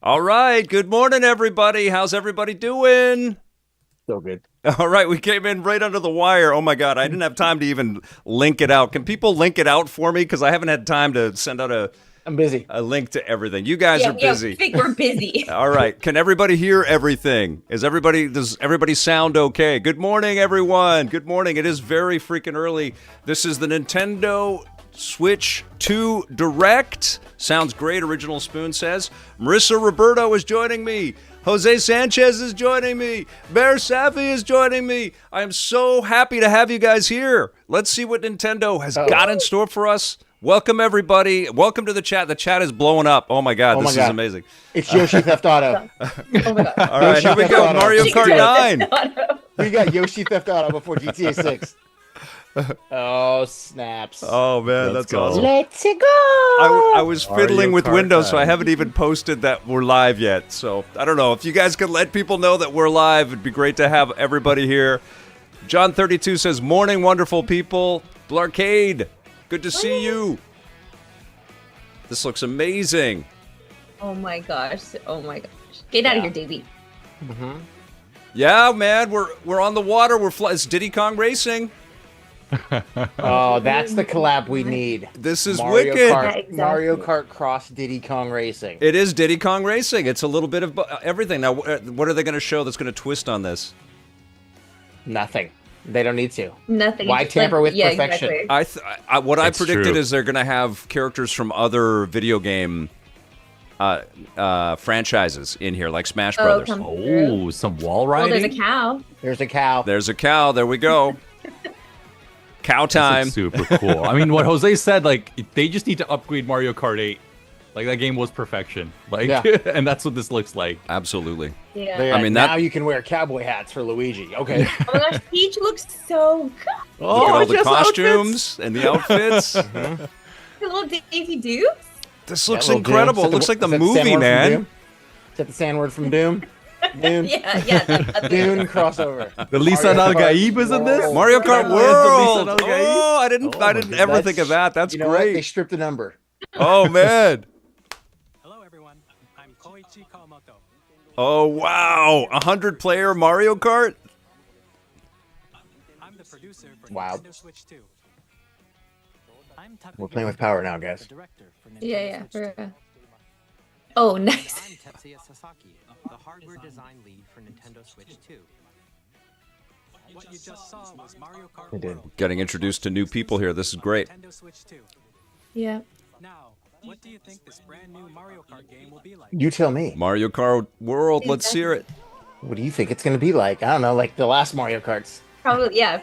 All right, good morning, everybody. How's everybody doing? So good. All right, we came in right under the wire. Oh, my God, I didn't have time to even link it out. Can people link it out for me? Because I haven't had time to send out I'm busy. a link to everything. You guys are busy. I think we're busy. All right, can everybody hear everything? Does everybody sound okay? Good morning, everyone. Good morning. It is very freaking early. This is the Nintendo Switch 2 Direct. Sounds great, Original Spoon says. Marissa Roberto is joining me. Jose Sanchez is joining me. Behr Safi is joining me. I am so happy to have you guys here. Let's see what Nintendo has got in store for us. Welcome, everybody. Welcome to the chat. The chat is blowing up. Oh, my God. This is amazing. It's Yoshi Theft Auto. Oh my God. All right, here we go. Mario Kart 9. We got Yoshi Theft Auto before GTA 6. Oh, snaps. Oh, man, that's awesome. Let's go. I was fiddling with Windows, so I haven't even posted that we're live yet. So I don't know. If you guys could let people know that we're live, it'd be great to have everybody here. John32 says, morning, wonderful people. Blarcade, good to see you. This looks amazing. Oh my gosh. Oh my gosh. Get out of here, Davey. Mm-hmm. Yeah, man, we're on the water. It's Diddy Kong Racing. Oh, that's the collab we need. This is Mario wicked. Kart, Exactly. Mario Kart Cross Diddy Kong Racing. It is Diddy Kong Racing. It's a little bit of everything. Now, what are they going to show that's going to twist on this? Nothing. They don't need to. Nothing. Why Just tamper with perfection? Exactly. I predicted true. is they're going to have characters from other video game franchises in here, like Smash Brothers. come through. Oh, some wall Oh, riding. there's a cow. There's a cow. There's a cow. There we go. Cow time. This looks super cool. I mean, what Jose said, like, they just need to upgrade Mario Kart 8. Like, that game was perfection. Like, Yeah. and that's what this looks like. Absolutely. Yeah. I mean, now that- you can wear cowboy hats for Luigi. Okay. Oh my gosh, Peach looks so good. Oh, Look at all the just costumes and the outfits. The little Daisy Dukes. This looks That little incredible. Doom. It looks like the Is that movie, sand word from man. Doom? Is that the sand word from Doom? Dune? Yeah. That's Dune crossover. The Lisa Mario Kart Nalgaib is in this? World. Mario Kart Lisa World. Nalgaib? Oh, I didn't ever That's- think of that. That's you know what? They great. stripped the number. Oh, man. Hello, everyone. I'm Koichi Kawamoto. Oh, wow. 100-player Mario Kart? I'm the producer for Wow. Nintendo Switch 2. I'm We're playing with power now, guys. the director for Nintendo Yeah. Switch 2. Oh, nice. I'm Tetsuya Sasaki, the hardware design lead for Nintendo Switch 2. What you just saw was Mario Kart They did. World. Getting introduced to new people here. This is great. Nintendo Switch 2. Yeah. Now, what do you think this brand new Mario Kart game will be like? You tell me. Mario Kart World. Let's hear it. What do you think it's going to be like? I don't know, like the last Mario Karts. Probably. Yeah.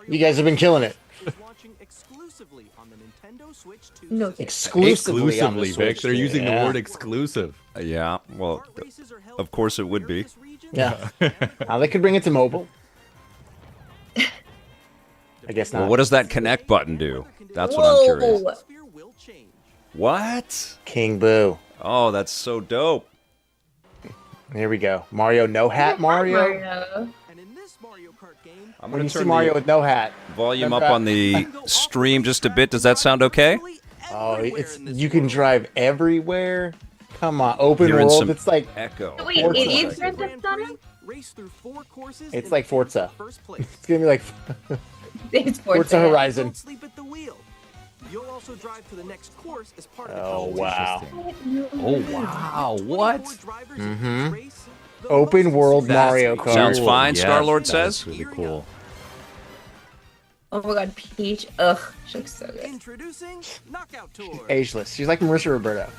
You guys have been killing it. Launching exclusively on the Nintendo Switch 2 No. system. Exclusively, on the Exclusively, Vic. Switch, They're using the yeah. word exclusive. Yeah, well, Kart races are held of course it would be. in various regions Yeah. and Now they could bring it to mobile. I guess not. Well, what does that connect button do? That's what I'm curious. Whoa. atmosphere will change. What? King Boo. Oh, that's so dope. Here we go. Mario no hat Mario. And in this Mario Kart game, I'm When going you to see turn Mario the with no hat. volume up Remember on the stream just a bit. Does that sound okay? Oh, it's you can drive everywhere. Come on, open Hearing world. some It's like echo. Wait, Forza. it is Grand Theft Auto? race through 4 courses. It's in like Forza. First place. It's gonna be like It's Forza Horizon. Don't sleep at the wheel. You'll also drive to the next course as part of the Oh competition. wow! Oh, wow. What? 24 drivers in Mhm. each race. The Open most world successful Mario Kart. Sounds Cool. fine, Yes, Star-Lord that's says. really cool. Oh my God, Peach. Ugh, she looks so good. Introducing Knockout Tour. Ageless. She's like Marissa Roberto.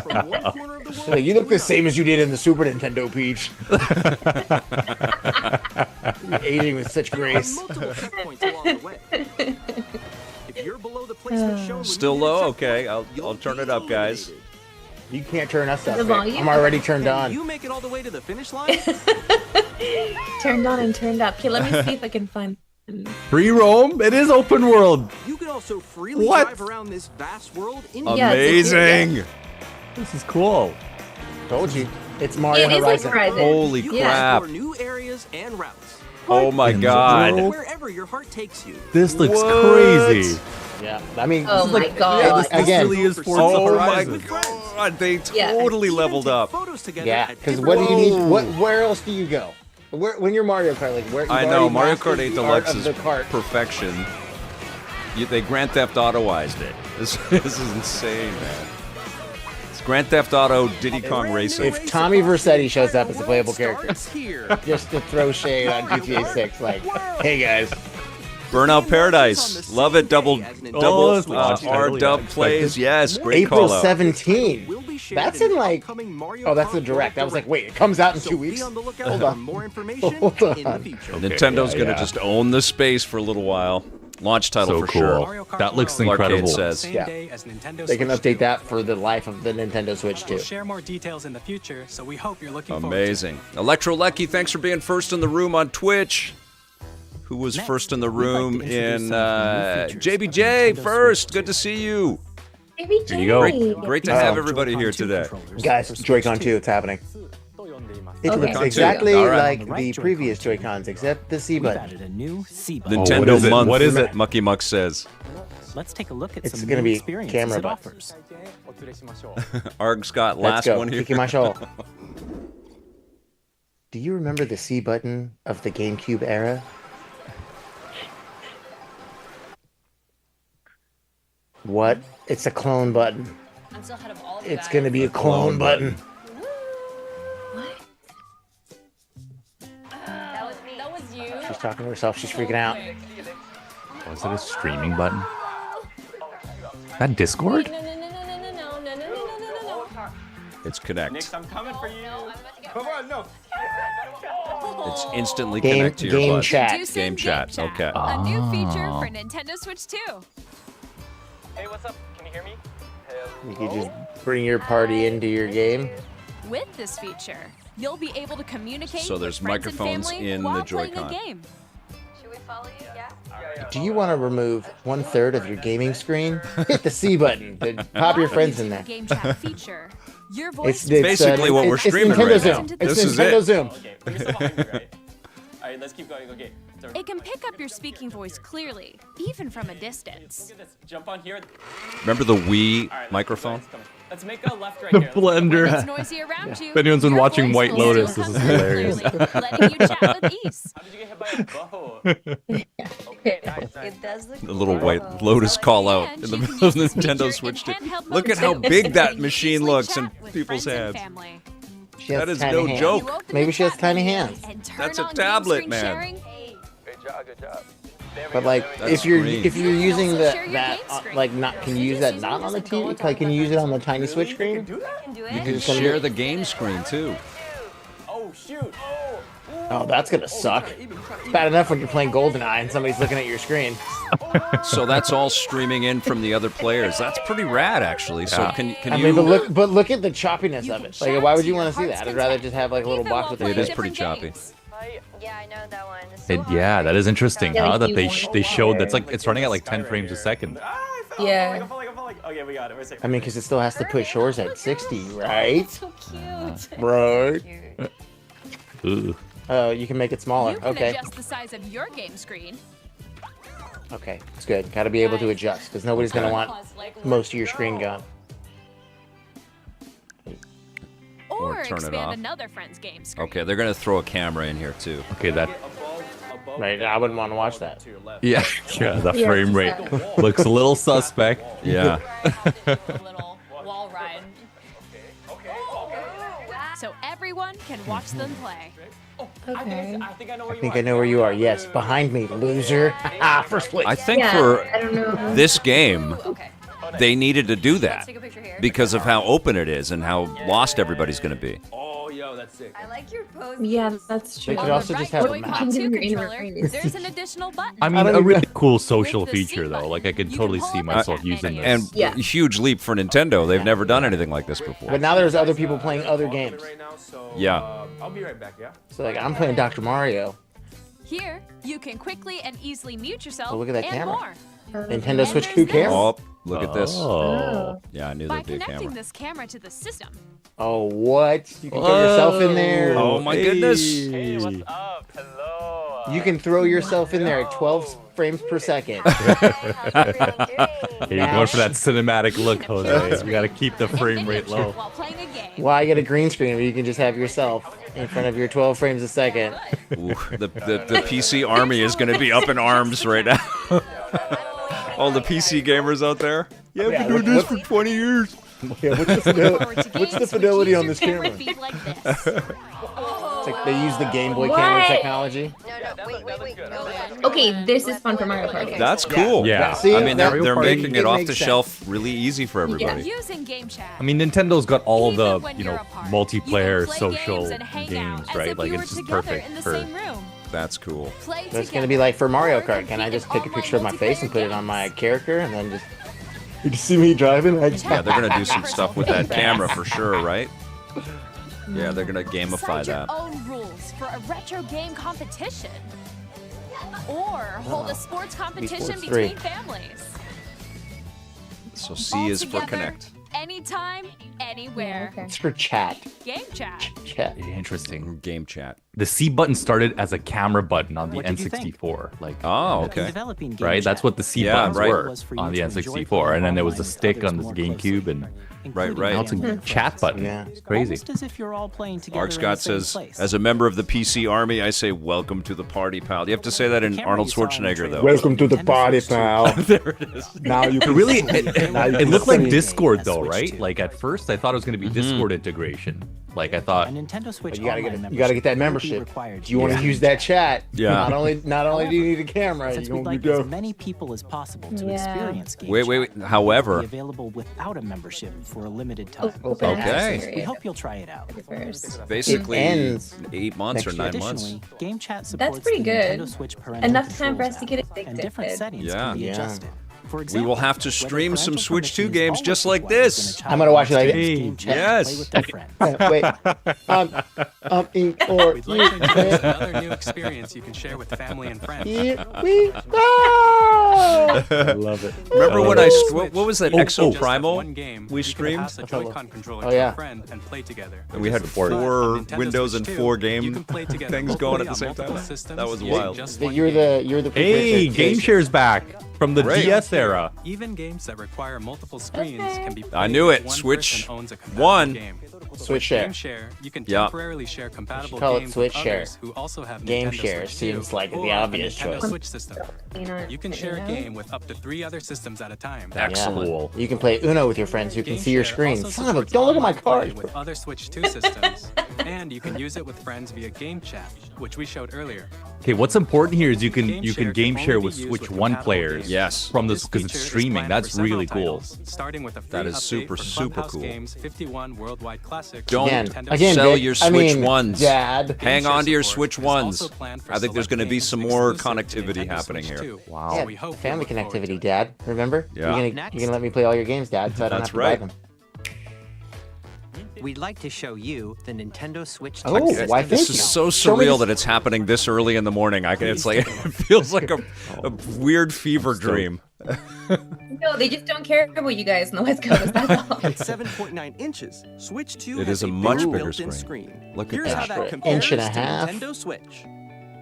From one corner of the world Like, you look to the another. same as you did in the Super Nintendo, Peach. Aging with such There are grace. multiple checkpoints along the way. If you're below the placement shown when Still you hit a low? checkpoint, Okay, I'll you'll turn be it up, guys. eliminated. You can't turn us up. The Vic. volume? I'm already turned Can on. you make it all the way to the finish line? Turned on and turned up. Okay, let me see if I can find. Free roam? It is open world. You can also freely What? drive around this vast world in Yeah, it's a Amazing. This is cool. Told you. It's Mario It is Horizon. like Horizon. Holy You Yeah. can crap. explore new areas and routes. Oh my in the God. world? Wherever your heart takes you. This looks What? crazy. Yeah, I mean, Oh my Yeah, god. this Again. really is Forza Oh my Horizon. god, they Yeah. totally Even leveled take up. photos together yeah, at because different what do you need? Whoa. Where else do you go? When you're Mario Kart, like where? I you've know already Mario mastered Kart 8 the art Deluxe of is the kart. perfection. They Grand Theft Autoized it. This is insane, man. It's Grand Theft Auto Diddy Kong Racing. If Tommy Vercetti shows up as a playable World character, starts here. just to throw shade on GTA 6, like, hey guys, Burnout Paradise, love it. Double it's launched R early, dub unexpected. plays. Yes, great April call out. 17. Will be shared That's in in like, upcoming Mario oh, that's Kart the direct. I was like, Direct. wait, it comes out in So 2 be weeks. on the lookout Hold for on. more information Hold in the on. future. Nintendo's gonna yeah. just own the space for a little while. Launch title So for cool. sure. Mario Kart That looks World incredible. is the Says. same Yeah. day as Nintendo They can Switch update 2. that for the life of the Nintendo Switch We'll too. share more details in the future, so we hope you're looking forward Amazing. Electro Lecky, thanks for being first in the room on Twitch. Who was Next, first in the we'd like to room introduce in some of the new features JBJ of the Nintendo first? Switch Good to see you. Maybe Here you go. Great to Oh. have everybody here Joy-Con 2 today. controllers Guys, for Switch Joy-Con 2, 2. it's happening. It Okay. looks Joy-Con 2. exactly All right. like On the right the Joy-Con previous 2. Joy-Cons, except the C We've button. added a new C button. what Nintendo is it? month. What is it? Mucky Muck says. Let's take a look at It's some gonna new be experiences camera it buttons. offers. Arg's got Let's last go. one here. Ikimashou. Do you remember the C button of the GameCube era? What? It's a clone button. I'm still ahead of all of you It's guys. gonna be a clone button. What? That was me. That was you. She's talking to herself. She's freaking out. Was it a streaming button? That Discord? No, no, no, no, no, no, no, no, no, no, no, no. It's Connect. I'm coming for you. No, I'm about to get Come on, no. It's instantly Game- connect to your game bus. chat. Introducing Game chat. Okay. A new feature for Nintendo Switch 2. Hey, what's up? Can you hear me? You could just bring your party into your game. With this feature, you'll be able to communicate So there's with friends and microphones family in the while playing Joy-Con. a game. Should we follow you? Yeah. Do you want to remove 1/3 of your gaming screen? Hit the C button to pop your friends in there. Game chat feature. Your voice It's basically what we're streaming it's Nintendo right Zoom. now. It's This is Nintendo it. Zoom. Okay, but you're still behind me, right? Alright, let's keep going. Okay. So, It can pick up your speaking voice clearly, even from a distance. look at this. Jump on here. Remember the Wii Alright, microphone? let's make a left right The here. Let's go blender. It's noisy around you. If anyone's been your watching voice White will still Lotus, come this is through hilarious. clearly, letting you chat with ease. How did you get hit by a bow? Okay, nice, nice. It does look. The little White Lotus call out in the middle of the Nintendo Switch 2. Look at how big that machine looks in people's hands. She has That is tiny no hands. joke. Maybe she has tiny hands. That's a tablet, man. Sharing. Good job, good job. There we But go, like, there we go. if you're green. if you're You can using also the share your that game screen. like not can you use that not on the TV? Like, can you use it on the tiny Switch screen? You can do You it. can share the game screen too. Oh, shoot. Oh. Oh, that's gonna suck. Bad enough when you're playing GoldenEye and somebody's looking at your screen. So that's all streaming in from the other players. That's pretty rad, actually. So Yeah. can I you? mean, but look at the choppiness You of can it. Like, chat why would to you your want to see heart's that? I'd rather content, just have like a little even box while with It playing is it. pretty different choppy. games. Yeah, I know that one. It's so Yeah, hard. that is interesting, Yeah, huh? like That you they want- they showed that's like it's running at like 10 frames a second. Ah, I fell. Yeah. I'm falling. Okay, we got it. We're safe. I mean, because it still has to push yours at 60, right? So cute. Right. Cute. Ugh. Oh, you can make it smaller. You can Okay. adjust the size of your game screen. Okay, it's good. Got to be able to adjust because nobody's gonna want most of your screen gone. Or, turn it expand off. another friend's game screen. Okay, they're gonna throw a camera in here too. Okay, that Above Right, I wouldn't want to watch that. to your left. yeah, yeah, the Yeah, frame rate exactly. looks a little suspect. Yeah. Little wall ride. So everyone can watch them play. Okay. I think I know where I you think are. I know where you are. Yes, behind me, loser. First place. I think Yeah, for I don't know. this game, Okay. they needed to do Let's that take a picture here. because of how open it is and how lost everybody's gonna be. Oh, yo, that's sick. I like your pose. Yeah, that's true. They could On also the just right have a Joy-Con map. 2 You're in controller, range. there's an additional button. I mean, don't a even- really cool social With the C feature though. button, Like I could you totally can see pull up a myself chat using menu. this. And Yeah. huge leap for Nintendo. They've never done anything like this before. But now there's other people playing other games. Right now, so, Yeah. I'll be right back, yeah? So like, I'm playing Dr. Mario. Here, you can quickly and easily mute yourself Oh, look at that and camera. more. Nintendo Switch there's 2 this. camera. Oh, look at this. Oh. Yeah, I knew By there'd be a connecting camera. this camera to the system, Oh, what? You can throw yourself in there. Oh my goodness. Hey, what's up? Hello. You can throw yourself in there at 12 frames per second. Hey, you're going for that cinematic look, Jose. We got to keep the frame rate low. While playing a game. Well, I get a green screen where you can just have yourself in front of your 12 frames a second. Ooh, the PC army is going to be up in arms right now. All the PC gamers out there. Yeah, I've been doing this for 20 years. Yeah, what's the fidelity on this camera? Feed like this. It's like they use the Game Boy camera What? technology. Wait. Okay, this is fun for Mario Party. That's cool. Yeah. See, I mean, they're Mario Party, making it it off makes the sense. shelf really easy for everybody. Using game chat. I mean, Nintendo's got all of Even the, when you you're know, apart, multiplayer, you can play social games and hang out games, as right? if Like, you it's were just together perfect in the for... same room. That's cool. Play That's together, gonna be like for Mario or Kart. Can I compete just in take a picture of my face and multiplayer put it on my games. character and then just... You just see me driving? I just... Yeah, they're going to do some stuff with that camera for sure, right? Yeah, they're going to gamify Decide your that. own rules for a retro game competition. Or hold a sports competition Sports 3. between families. So C is for All together, connect. Anytime, anywhere. Okay. It's for chat. Game chat. Chat. Interesting. Game chat. The C button started as a camera button on the What did you think? N64. Like, Oh, In okay. developing game right? chat, That's what the C Yeah, buttons right. were was for you on the to enjoy N64. playing And then there was a online stick with on the others more GameCube, closely, and including right. now it's a online chat button. Yeah. It's crazy. Almost as if you're all playing together Mark in Scott the same says, place. as a member of the PC army, I say, welcome to the party, pal. You have to say that in camera Arnold you saw in the Schwarzenegger, trailer. though. Welcome to the Nintendo party, Switch pal. There it is. Now you can Really, Now you it can looked like see. Discord A though, Switch right? 2. Like at first, I thought it was going to be Discord integration. Like I A thought, Nintendo Switch But you gotta Online get you gotta get that membership will be membership. required Do you want to use use that chat? Yeah. Not only do you need a camera, Since you we'd want like to as many people as possible to Yeah. experience game Wait. chat, However, be available without a membership for a limited time. Open Okay. access We period hope you'll try it out. first. basically ends 8 months or next 9 months. Additionally, game chat supports pretty the good. Nintendo Switch parental Enough time for us to controls get app, and different addicted. settings Yeah. can be Yeah. adjusted. For We example, will have to whether stream some parental Switch 2 permission is games just always like required this. when a child I'm gonna watch it like wants to this. use game chat Yes. to play with their friend. Wait. Or We'd like to introduce another new experience you can share with family and friends. here we go. I love it. Remember when Switch, what was that, you don't Exo just have Primal one game. we You can streamed? pass a Joy-Con controller Oh, to yeah. a friend and play together. And we had Support. But 4 on Nintendo windows Switch and 2, 4 you game can play together things going at locally the on same multiple time. systems That was using wild. just That one you're game. the Hey, Game Share's back from the Great. DS era. Even games that require multiple screens can be played I knew if it. one Switch person owns a compatible 1. game. Switch share. Game share, you can Yeah. temporarily share compatible call it games Switch with share. others who also have Game Nintendo share Switch seems 2 like the or a obvious Nintendo choice. Switch system. You can share a game with up to 3 other systems at a time. Excellent. Cool. You can play Uno with your friends who can Game see your Share screen. also Son of a, supports don't look at my online play card. with other Switch 2 systems, and you can use it with friends via Game Chat, which we showed earlier. Okay, what's important here is you can Game you share can game only share be with used Switch with 1 compatible players. games. Yes. From This because it's feature is streaming. planned That's for several really cool. titles, starting with a free That is update super, for super Clubhouse cool. Games 51 Worldwide Classic. Don't Again, sell Vic, your I Switch mean, 1s. Dad. Hang Game on to your share Switch support is 1s. also planned for I think there's select going to be games some more exclusive to connectivity Nintendo happening Switch here. 2. Wow. So Yeah, we hope family you look forward to connectivity, it. Dad. Remember? Yeah. You're gonna let me play all your games, Dad, so I don't That's have to right. buy them. We'd like to show you the Nintendo Switch 2 Oh, system. why This thank is you. so Show me surreal this- that it's happening this early in the morning. It's like it feels like a weird fever dream. No, they just don't care about you guys on the West Coast. That's all. At 7.9 inches, Switch 2 It has is a much bigger bigger built-in screen. screen. Look at Here's that. how that Extra compares inch and a to half. Nintendo Switch.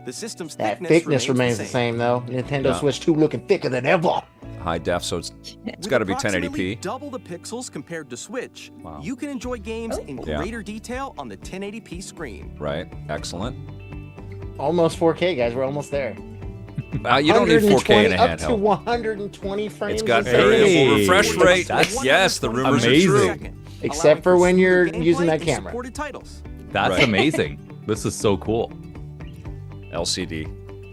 The system's That thickness thickness remains the same, though. Nintendo Yeah. Switch 2 looking thicker than ever. High def, so it's With got to be approximately 1080p. double the pixels compared to Switch, Wow. you can enjoy games in Yeah. greater detail on the 1080p screen. Right. Excellent. Almost 4K, guys. We're almost there. You don't need 4K in a up to handheld. 120 frames. It's got a second. variable refresh rate. That's Yes, the rumors are amazing. true. Except for when you're using that camera. Supported titles. That's Right. amazing. This is so cool. LCD.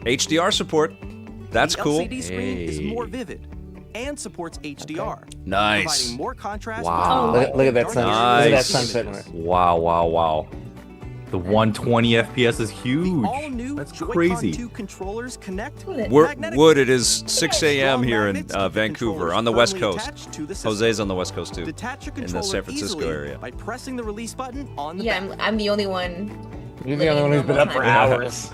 HDR support. That's The cool. LCD screen is Hey. more vivid and supports HDR, Nice. providing more contrast. Wow. Look at that sun. Look at that Nice. sunset. in it. Wow, wow, wow. The 120 FPS is The huge. all-new That's Joy-Con crazy. 2 controllers connect Wood, it is 6 a.m. Strong here in magnets keep the Vancouver controllers on the West firmly Coast. attached to the system. Jose's on the West Coast too. Detach your in the controller San Francisco easily area. by pressing the release button on the Yeah, back. I'm the only one. You're the only one who's been up for hours.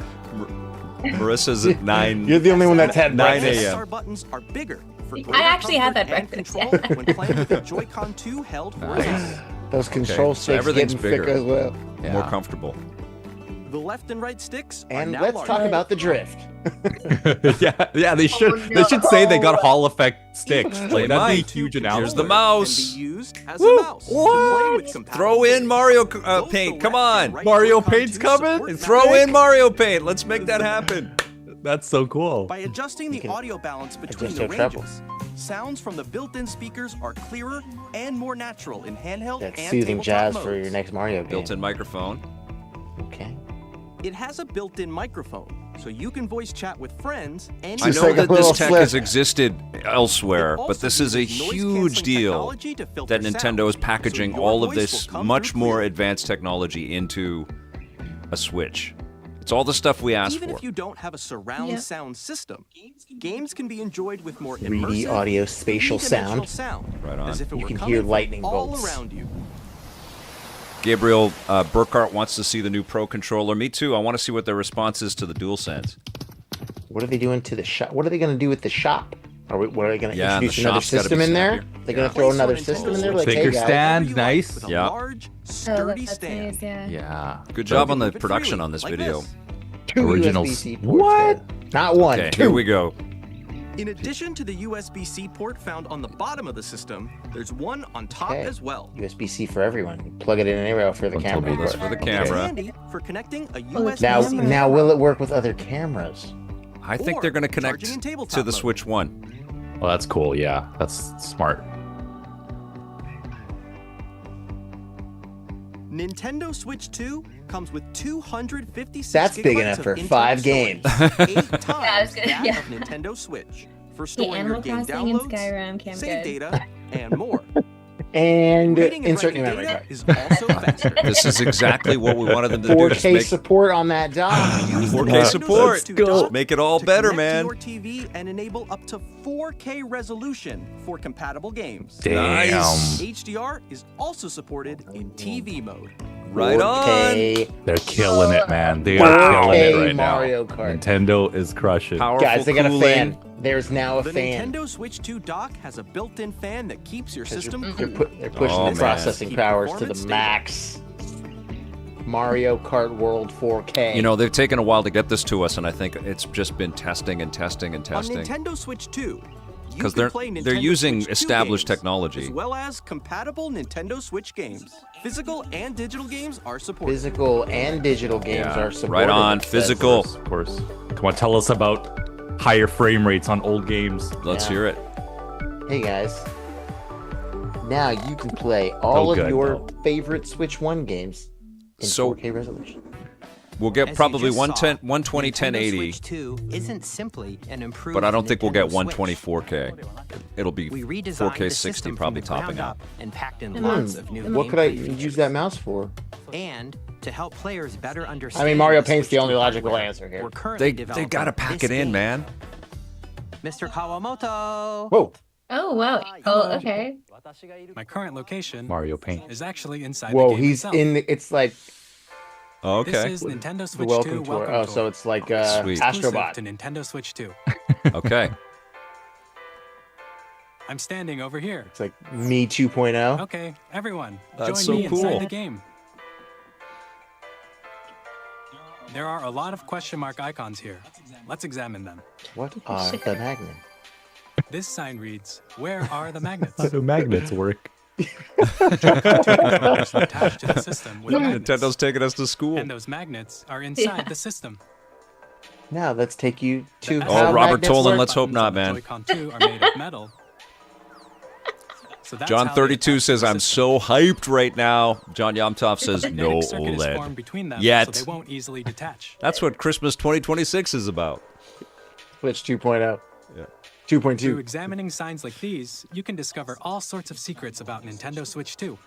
Marissa's at 9. You're the only one that's had 9 breakfast. a.m. SR buttons are bigger for I greater actually had comfort that and breakfast, control when playing with the Joy-Con 2 held horizontally. Those control so sticks everything's getting thicker bigger. as well. More comfortable. The left and right sticks are And now let's larger. talk about the drift. yeah, they should. Oh, They should say they got no. Hall effect sticks. Like, that'd be a might. huge Here's announcement. the Can mouse. be used as a mouse to play with compatible Throw in games. Mario Both Paint. the Come left and on. right Mario Joy-Con Paint's 2 coming? support And throw magic. in Mario Paint. Let's make that happen. That's so cool. By adjusting the can audio balance between adjust the our treble. ranges, sounds from the built-in speakers are clearer and more natural in handheld That's and soothing tabletop jazz modes. for your next Mario game. Built-in microphone. Okay. It has a built-in microphone, so you can voice chat with friends and I Just know like a that this little tech flip. has existed elsewhere, It also but this is a uses huge noise-canceling deal technology to filter that Nintendo is sound, packaging so your all of voice this will come much through more clearly. advanced technology into a Switch. It's all the stuff we asked Even for. if you don't have a surround Yep. sound system, games can be enjoyed with more 3D immersive, audio spatial three-dimensional sound. Right on. as if it You were can coming hear from lightning all bolts. around you. Gabriel Burkhart wants to see the new Pro controller. Me too. I want to see what their response is to the DualSense. What are they doing to the shop? What are they going to do with the shop? What are they going to Yeah, and the introduce another shop's gotta system be in there? snappier. They're going Yeah. to throw Place another one system into in there? the Like, Take hey your guys, stand. Whatever you like, Nice. with a Yeah. large, Oh, sturdy that's stand. nice, yeah. Yeah. Good job on the Move it production freely, on this like video. this. 2 Originals. USB-C ports. What? there. Not one. Okay, 2. here we go. In addition to the USB-C port found on the bottom of the system, there's one on top Okay. as well. USB-C for everyone. You plug it in anywhere for the Until camera. we- That's port. for the Okay. It's camera. handy for connecting a Oh, USB-C Now, Camera. now will it work with other cameras? I think Or they're going to connect charging in tabletop to the mode. Switch 1. Well, that's cool. Yeah, that's smart. Nintendo Switch 2 comes with 256 That's big gigabytes enough of for internal 5 storage, games. 8 times I was gonna- that yeah. of Nintendo Switch for The storing your Animal game Crossing and downloads, Skyrim came save good. data, and more. And Reading and insert new writing memory data card. is also faster. This is exactly what we wanted them to do. 4K Just make support on that dock. Use the 4K Nintendo support. Switch 2 dock Make it all to better, connect man. to your TV and enable up to 4K resolution for compatible games. Damn. Nice. HDR is also supported in TV mode. Right on. 4K. They're killing it, man. They Wow. are killing it Hey, right Mario now. Kart. Nintendo is crushing. Powerful Guys, they got a cooling. fan. There's now a The fan. Nintendo Switch 2 dock has a built-in fan that keeps your 'Cause system They're cool. pushing Oh, the man. processing Keep powers to the performance stable. max. Mario Kart World 4K. You know, they've taken a while to get this to us, and I think it's just been testing and testing and On testing. Nintendo Switch 2, you 'Cause can they're- play they're Nintendo using Switch 2 established games, technology. as well as compatible Nintendo Switch games. Physical and digital games are supported. Physical and digital games Yeah, are supported. right on. it says. Physical. Of course. Come on, tell us about higher frame rates on old games. Let's Yeah. hear it. Hey guys. Now you can play all of good, your though. favorite Switch 1 games in So- 4K resolution. We'll get As you probably just 110, saw, 120, Nintendo 1080, Switch 2 isn't simply an improved but I don't think we'll get Nintendo 120 Switch. 4K. It'll be We redesigned 4K the 60 system probably from the topping ground out. up and packed in Hmm. lots of new What could I gameplay use that mouse for? And to help players better understand. I mean, Mario the Paint's the Switch only 2 logical hardware, answer here. we're currently They developing gotta pack this it in, game. man. Mr. Kawamoto. Whoa. Oh, wow. Oh, okay. My current location Mario Paint. is actually inside Whoa, the game he's itself. in the, it's like Oh, This okay. is Nintendo the Switch 2 welcome tour. welcome Oh, tour. so it's like Sweet. Exclusive Astrobot. to Nintendo Switch 2. Okay. I'm standing over here. It's like Me 2.0. Okay, everyone, That's join so me cool. inside the game. There are a lot of question mark icons here. Let's examine them. What are the magnets? This sign reads, "Where are the magnets?" How do magnets work? Controllers are attached to the system with magnets. Nintendo's taking us to school. And those magnets are inside Yeah. the system. Now let's take you to The how Oh, Robert magnets Tolan, work. let's hope buttons not, of the man. Joy-Con 2 are made of metal. So that's John how they 32 attach to says, the I'm system. so hyped right now. John Yomtov says, An no circuit is formed OLED. between them, Yet. so they won't easily detach. That's what Christmas 2026 is about. Switch 2.0. Yeah. Through 2.2. examining signs like these, you can discover all sorts of secrets about Nintendo Switch 2.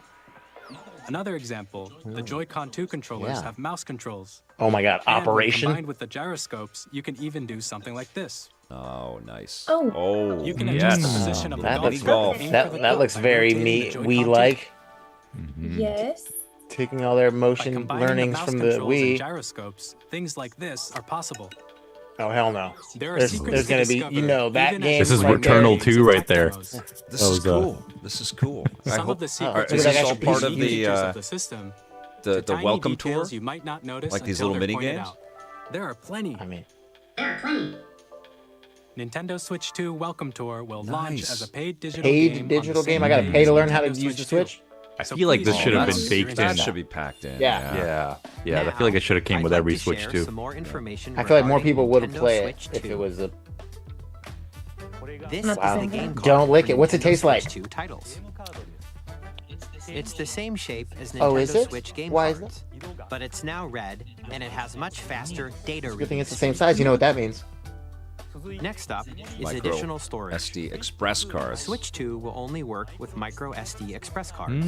Another example, the Joy-Con 2 controllers Yeah. have mouse controls. Oh my god, And when Operation. combined with the gyroscopes, you can even do something like this. Oh, nice. Oh. You can yes. adjust the position of the That golf looks, club and aim for that, the that cup looks by very rotating me the Joy-Con Wii 2. like. Yes. Taking all their By motion combining learnings the mouse from the controls and Wii. gyroscopes, things like this are possible. Oh hell no. There are There's secrets gonna to be, discover, you know, that even game. as This is you right play Returnal games 2 and right there. demos. This That is was, cool. This is cool. I Some hope, of the secrets is Look at this that all part of features the, of the system. the tiny welcome tour? details you might not notice Like these until little they're mini pointed games? out. There are plenty. I mean, Nintendo Switch 2 Welcome Tour will launch as a paid digital game. I gotta pay to learn how to use the Switch. I feel like this should have been baked in. That should be packed in. Yeah. Yeah. I feel like it should have came with every Switch too. Some more information I feel like more regarding people would have Nintendo played Switch it if 2. it was a. This Not is the the same game thing. card Don't lick for it. What's it Nintendo taste like? Switch 2 titles. It's the same shape as Nintendo Oh, is it? Switch game Why is cards, but it's now red and it has much faster data Good thing it's reads. the same size. You know what that means. Next up is Micro additional storage. SD Express cards. Switch 2 will only work with micro SD Express cards.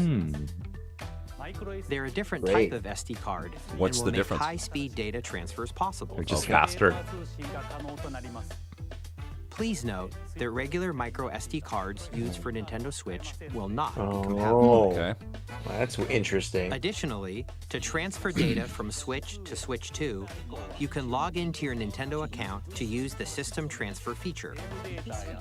They're a different Great. type of SD card What's and the will make difference? high-speed data transfers possible. They're just faster. Please note that regular micro SD cards used for Nintendo Switch will not be compatible. Oh, Okay. that's interesting. Additionally, to transfer data from Switch to Switch 2, you can log into your Nintendo account to use the System Transfer feature.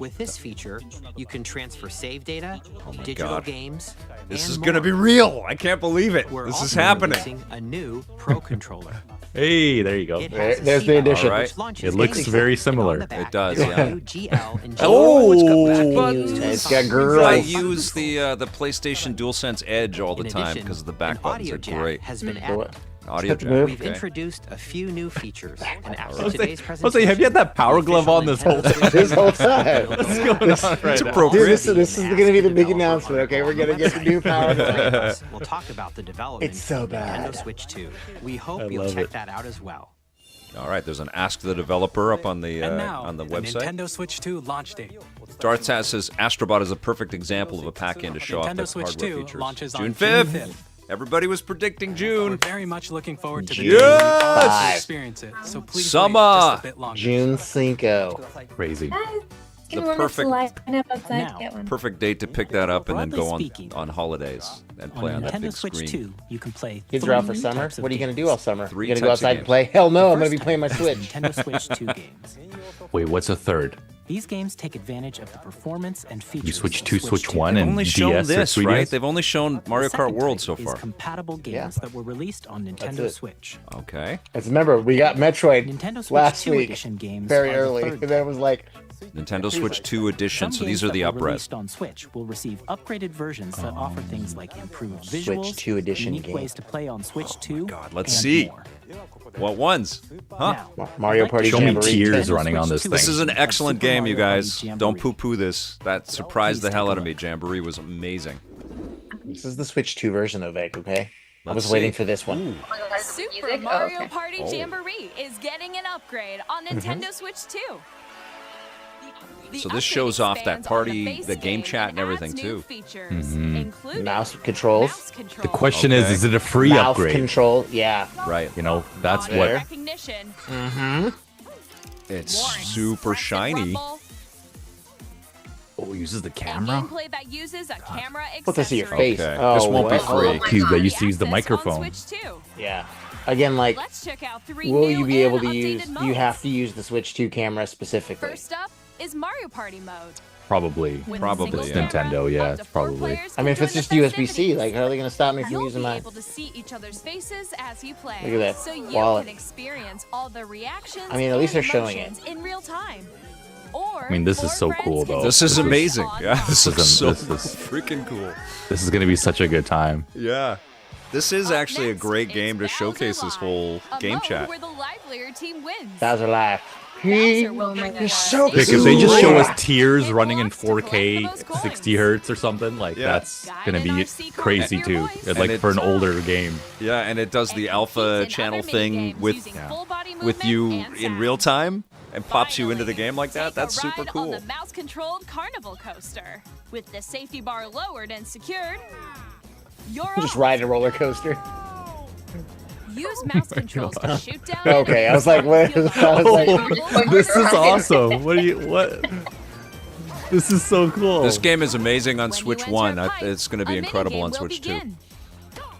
With this feature, you can transfer save data, digital God. games, This and is gonna be more. real. I can't believe it. We're This is also happening. releasing a new Pro Controller. Hey, there you go. It has a There's the keyboard addition. All right. which launches It looks games very and on similar. the back, It does, there are yeah. new GL and Oh, GL it's got buttons. buttons. It's got I girls. use the PlayStation DualSense Edge all the In time addition, because the back an buttons audio are jack great. has been So added. what? Audio That's jack. good. We've Okay. introduced a few new features, and after Jose, today's Jose, presentation, have you had that power glove on this whole time? This whole time. What's going on right It's now? appropriate. Dude, this is going to be the big announcement, okay? We're going to get the new power glove. We'll talk about the development It's so of bad. Nintendo Switch 2. We hope I you'll love check it. that out as well. All right, there's an Ask the Developer up on the And now, website. Nintendo Switch 2 launch date. Darth Taz says Astrobot is a perfect example of a pack-in to show off Nintendo its Switch hardware 2 features. launches on June June 5th. 5th. Everybody was predicting We're June. very much looking forward to the June day when we all get to 5. experience it. So please Summer. wait just a bit longer. June Cinco. Crazy. It's The gonna warm up to perfect- line up outside Now. to get one. Perfect date to pick that up and then Broadly go speaking, on holidays and play on that Nintendo big Switch screen. 2, you can play Kids three are out for new summer. types of What are you going to do games. all summer? Three You going to go types of outside games. and play? Hell no, I'm The going to be first playing my type is Switch. Nintendo Switch 2 games. Wait, what's a third? These games take advantage of the performance and features Switch of 2, Switch 2. 1, They've and only shown DS or this, 3DS? right? They've only shown Mario The Kart second World type so is far. compatible games Yeah. that were released on Nintendo it. Switch. Okay. Let's remember, we got Metroid Nintendo Switch last 2 week edition games very are the early. third And then it was like, Nintendo Switch 2 edition. Some So these games are the that were upres. released on Switch will receive upgraded versions that offer things like improved visuals, 2 edition unique game. ways to play on Switch 2, God, let's and see. more. What ones? Huh? Now, Mario I'd like to Party Show me Jamboree. tears Nintendo running on Switch this 2 thing. This is an edition of excellent Super game, you Mario Party guys. Don't Jamboree. poo-poo this. That surprised the Please hell take a out of me. look. Jamboree was amazing. This is the Switch 2 version of it, okay? I Let's was waiting see. for this one. Super Music? Mario Oh, okay. Party Oh. Jamboree is getting an upgrade on Nintendo Switch 2. The So this upgrade shows off that expands on party, base the game chat and adds everything, new too. features, including Mouse controls. mouse control, The question Okay. is it a free Mouse upgrade? control, yeah. Right. You know, that's audio what. recognition, It's more super expressive shiny. rumble, Oh, it uses the and camera? gameplay that uses a camera accessory. Put this in your face. Okay. Oh, This won't be what? free. Cube that used to use the Access on microphone. Switch 2. Yeah. Again, like, Let's check out 3 will new you be able and to use... updated You have modes. to use the Switch 2 camera specifically. First up is Mario Party mode. Probably. With Probably, a single yeah. camera, Nintendo, yeah, up to it's 4 probably. players I mean, if can it's join just the USB-C, festivities. like, how are they going to stop me from You'll using be mine? able to see each other's faces as you play. Look at that So you wallet. can experience all the reactions I mean, at least and they're showing it. emotions in real time. Or I mean, this is four so friends cool, can though. This is join amazing. on Yeah, this This is so is- this is- freaking cool. This is going to be such a good time. Yeah. This is Up actually a next great is game to Bowser showcase this Live, whole a game mode chat. where the livelier team wins. Bowser Live. Bowser will Oh bring my you God. He's on so stage Like, if they just Ooh. show Yeah. us tears It running in wants to collect 4K, those coins. 60 hertz or something, like, Yeah. that's Guide going to an be RC card crazy, with your too. voice. And, like, And for an it's- older game. Yeah, and it does And the competes alpha in channel other thing minigames with using full body with movement you and in sound. real time and pops you into the Finally, game like that. take That's a super ride cool. On the mouse-controlled carnival coaster, with the safety bar lowered and secured, you're Just off. ride a roller coaster. Use mouse controls to shoot down. Okay, I was like, enemies, what? feel I was the like, This is awesome. What? This is so cool. This game is amazing on When you Switch enter 1. a pipe, It's going to be a incredible minigame on will Switch 2. begin.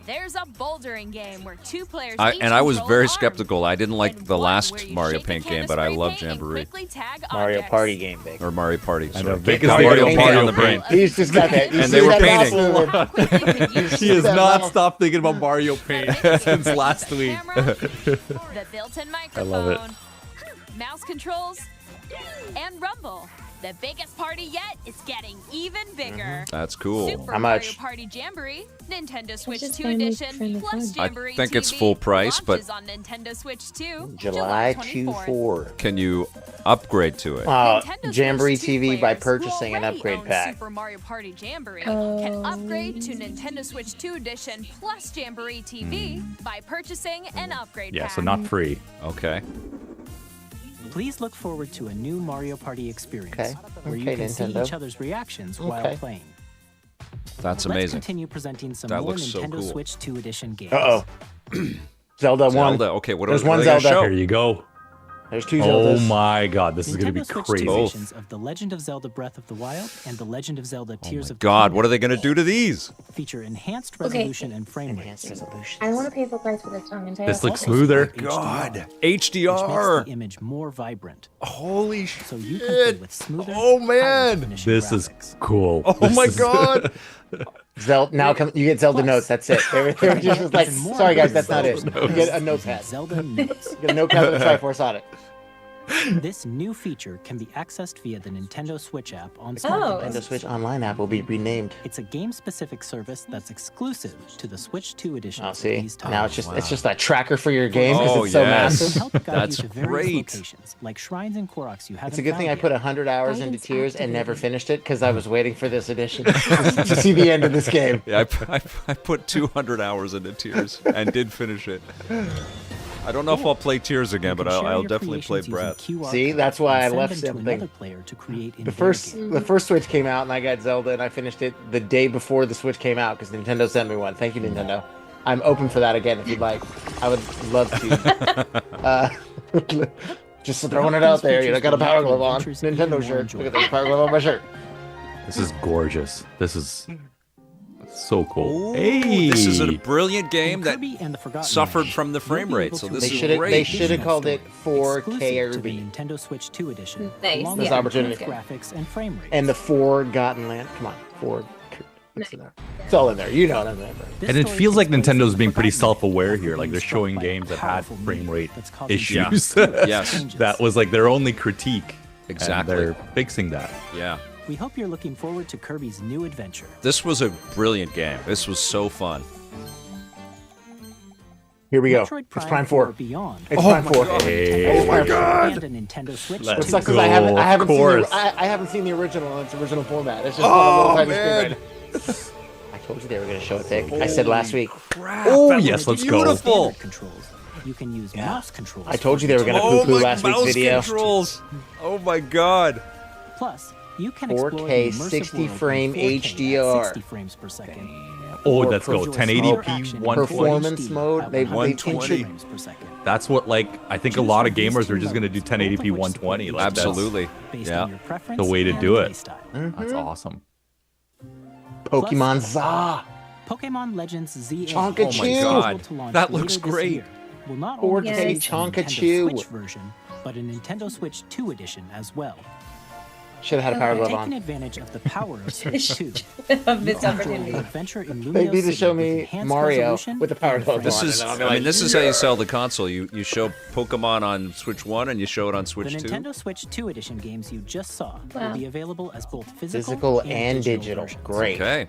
There's a bouldering game where 2 players each I was control very arms, skeptical. I didn't like and the one last where you Mario shake a Paint can game, of but I spray love paint and Jamboree. quickly tag Mario objects. Party game, big. Or Mario Party. I know, Sorry. Vic is Mario thinking Paint Mario on the brain. He's just got that. And they were painting. He has not stopped thinking about Mario Paint since last week. The built-in microphone, love it. mouse controls, and rumble. The biggest party yet is getting even bigger. That's cool. Super How Mario much? Party Jamboree, Nintendo Switch just 2 find me edition, friend of plus fun. Jamboree think it's TV full price, but- launches on Nintendo Switch 2, July 24th. 24. Can you upgrade to it? Nintendo Jamboree Switch 2 TV by players who purchasing an already upgrade own pack. Super Mario Party Jamboree Oh. can upgrade to Nintendo Switch 2 edition plus Jamboree TV by purchasing an upgrade Yeah, pack. so not free. Okay. Please look forward to a new Mario Party experience Okay. where Okay, you can see Nintendo. each other's reactions while Okay. playing. That's Let's amazing. continue presenting some That more looks so Nintendo cool. Switch 2 edition games. Uh-oh. Zelda 1. Zelda. Okay, There's what one are they gonna Zelda. show? Here you go. There's 2 Oh Zeldas. my god, this is going to be Nintendo Switch crazy. 2 Both. editions of The Legend of Zelda Breath of the Wild and The Legend of Zelda Tears of the God, Kingdom what are they going to do to these? feature enhanced Okay. resolution and frame Enhanced rates, resolution. I want to pay full price for this song. This looks smoother. God. which makes HDR. the image more vibrant. Holy So you can play shit. with smoother, Oh, higher man. definition This is graphics. cool. Oh This my is- god. Zelda. Now you get Zelda Plus, notes. That's it. They're just like, Even more sorry guys, that's not it. Zelda You get a using notepad. Zelda Notes. You get a notepad with a Triforce on it. This new feature can be accessed via the Nintendo Switch app on smart Oh. Nintendo devices. Switch Online app will be renamed. It's a game-specific service that's exclusive to the Switch 2 edition. Oh, see, These now titles. it's just a tracker for your game because Oh, it's so yes. massive. Help guide That's you to various great. locations, like shrines and Koroks you haven't It's a good thing I found put yet. 100 hours into Guidance Tears and never activated. finished it because I was waiting for this edition to see the end of this game. Yeah, I put 200 hours into Tears and did finish it. I don't know if I'll play Tears again, but I'll definitely play Breath. See, that's why I left something. The first Switch came out and I got Zelda and I finished it the day before the Switch came out because Nintendo sent me one. Thank you, Nintendo. I'm open for that again if you'd like. I would love to. Just throwing it out there. You know, got a Power Glove on. Nintendo shirt. Look at the Power Glove on my shirt. This is gorgeous. This is so cool. Ooh, Hey, this is a brilliant game that Kirby and the Forgotten suffered Land, from the you'll frame be rate, able so to this They is should have. great. They should have called it exclusive to the 4K Kirby. Nintendo Switch 2 edition. Nice, along There's with opportunity. improved graphics and frame rates. And the Forgotten Land. Come on, Ford. What's in there? It's all in there. You know what I'm there. This and it story feels like takes place in Nintendo's the being pretty Forgotten Land, self-aware after here. Like being they're struck showing by a games that had powerful frame meteor rate that's causing issues. Yes. changes. That was like their only critique. Exactly. And they're fixing that. Yeah. We hope you're looking forward to Kirby's new adventure. This was a brilliant game. This was so fun. Here we go. Metroid It's Prime 4. Beyond. It's Prime 4. Hey. Oh my And a Nintendo Switch What 2. sucks is I haven't Of course. I haven't seen the original in its original format. It's just Oh, on the little tiny man. screen right now. I told you they were going to show it, Vic. I said last week. Oh, that yes, looks let's go. beautiful. Standard controls. You can use mouse controls. I told you they were going to Oh poo-poo my last week's mouse video. controls. Oh my god. Plus, you can explore 4K, the immersive 60 world in frame 4K at HDR. 60 frames per second. Oh, Or let's go. Enjoy 1080p, action in 120. Performance HD mode, at they 120 frames per second. That's what, like, I think a lot of gamers are just going to do 1080p 120. Like, that's Absolutely. Based Yeah. on your preference the way to and do it. playstyle. That's awesome. Pokemon Za. Pokemon Legends ZA Chonkachu. is Oh my God. scheduled to launch That later looks this great. year. Will not 4K only release a Nintendo Chonkachu. Switch version, but a Nintendo Switch 2 edition as well. Should have had a Power Glove Taking on. advantage of the power of Switch 2. Of this Enjoy opportunity. the adventure in They Lumio need to City show with me enhanced Mario resolution with the Power and Glove frame on. This rate. is, and I'll be I mean, like, this is how you sell the console. You show Pokemon on Switch 1 and you show it on The Switch 2. Nintendo Switch 2 edition games you just saw Wow. will be available as both physical, Physical and digital. versions. Great. Okay.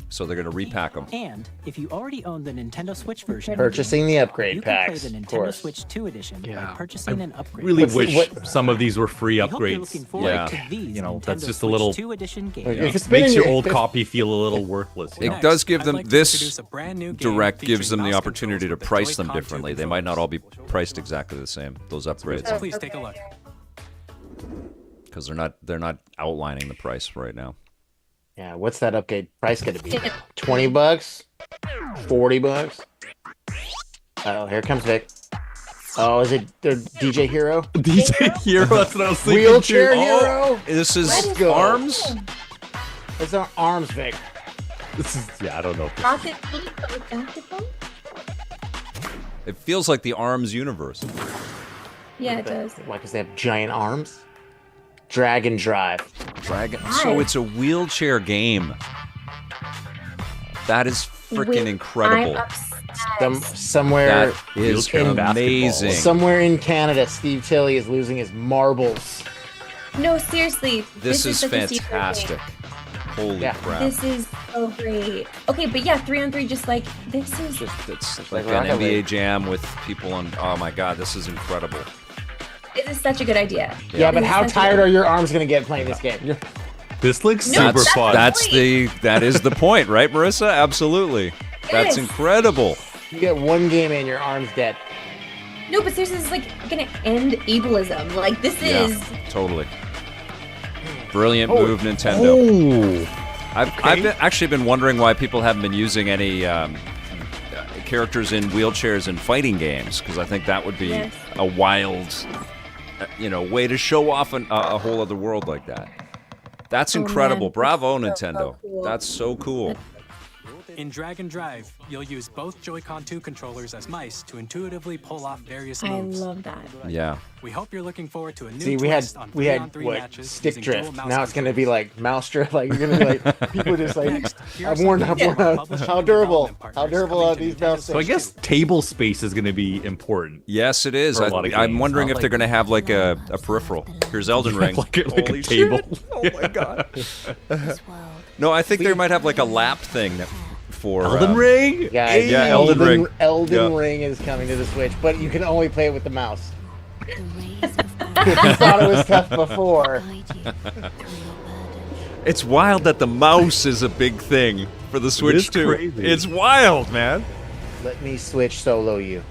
So they're going to repack them. And if you already own the Nintendo Switch version, Purchasing the upgrade you can play packs, the of Nintendo course. Switch 2 edition by Yeah. purchasing an upgrade. Really What's the- wish what- some of these were free We hope you're upgrades. looking forward Yeah. to these You know, that's Nintendo just a Switch little- 2 edition games. If it's been Makes in your your- old if- copy feel a little worthless. You know? It does give I'd them like to this introduce a brand new game direct gives them featuring the mouse opportunity to controls with the price them Joy-Con 2 differently. They might not all be priced exactly the same. Those upgrades, So please take a look. because they're not outlining the price right now. Yeah, what's that upgrade price going to be? $20? $40? Oh, here comes Vic. Oh, is it the DJ Hero? DJ Hero, that's what I was thinking. Wheelchair too. Hero? This is Let's go. arms. It's our arms, Vic. Yeah, I don't know. Rocket League, but with basketball? It feels like the ARMS universe. Yeah, it does. Why? Because they have giant arms? Drag and drive. So it's a wheelchair game. That is freaking incredible. Somewhere That is in amazing. Somewhere in Canada, Steve Tilley is losing his marbles. No, seriously. This is such a secret fantastic. game. Holy crap. This is so great. Okay, but yeah, 3-on-3, just like, this is... It's like an NBA Jam with people on... Oh my god, this is incredible. This is such a good idea. Yeah, but how tired are your arms going to get playing this game? This looks super fun. That is the point, right, Marissa? Absolutely. That's incredible. You get one game in, your arm's dead. No, but seriously, this is like gonna end ableism. Like, this is... Totally. Brilliant move, Nintendo. I've actually been wondering why people haven't been using any characters in wheelchairs in fighting games, because I think that would be a wild, way to show off a whole other world like that. That's incredible. Man. Bravo, That's Nintendo. so cool. That's so cool. In Drag and Drive, you'll use both Joy-Con 2 controllers as mice to intuitively pull off various moves. I love that. Yeah. We hope you're looking forward to a new See, twist on we had 3-on-3 what, matches stick using drift. dual mouse Now it's going to controls. be like mouse drift. Like, you're going to be like, people just like, I've worn out. How durable are these mouse So I guess table space is going to be important. Yes, it is. For a lot of I'm games. wondering Not if they're going to have like a peripheral. Here's Elden Ring. like a Holy table. shit. Oh my god. No, I think they might have like a lap thing for Elden Ring? Guys, Yeah, Elden Ring. Elden Ring is coming to the Switch, but you can only play it with the mouse. I thought it was tough before. It's wild that the mouse is a big thing for the Switch too. Crazy. It's wild, man. Let me Switch solo you.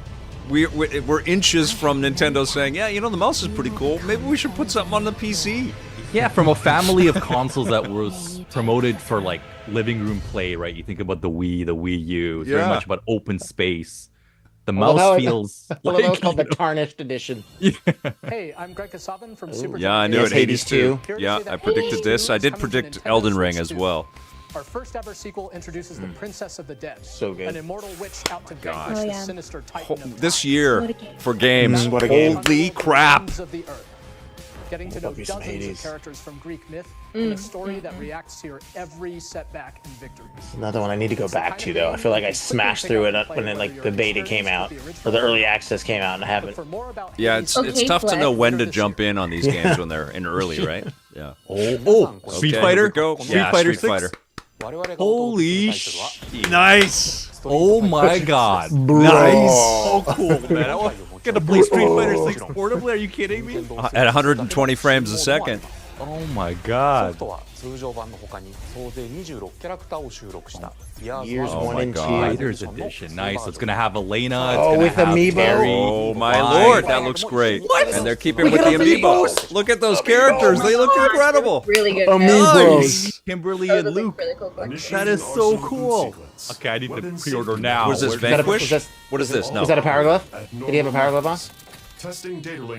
We're inches from Nintendo saying, yeah, the mouse is pretty cool. Maybe we should put something on the PC. Yeah, from a family of consoles that was promoted for like living room play, right? You think about the Wii, the Wii U. It's very much about open space. The mouse feels like it's called the Tarnished Edition. Hey, I'm Greg Kasavin from Super. Yeah, I knew it. Hades 2. Yeah, I predicted this. I did predict Elden Ring as well. Our first ever sequel introduces the Princess of the Dead, so good. An immortal witch out to vanquish the sinister titan of This year for games, What a game. holy crap! of the earth. Getting to know dozens of characters from Greek myth in a story that reacts to your every setback and victories. Another one I need to go back to, though. I feel like I smashed through it when the beta came out, or the early access came out, and I haven't. Yeah, it's tough to know when to jump in on these games when they're in early, right? Yeah. Street Okay, Fighter? here we go. Street Fighter Street 6? Fighter. Holy shit. Nice. Oh my god. Nice. So cool, man. I'm gonna play Street Fighter 6 portably? Are you kidding me? At 120 frames a second. Oh my god. Years Oh 1 my and 2. God. Fighters Edition. Nice. It's gonna have Elena. It's Oh, gonna with have Amiibo? Terry. Oh my lord, that looks great. And they're keeping with the amiibos. Look at those characters. They look incredible. Really good. Amiibos. Kimberly and Luke. Really cool. That is so cool. Okay, I need to pre-order now. Was this Vanquish? What is this? No. Is that a power glove? Did he have a power glove on?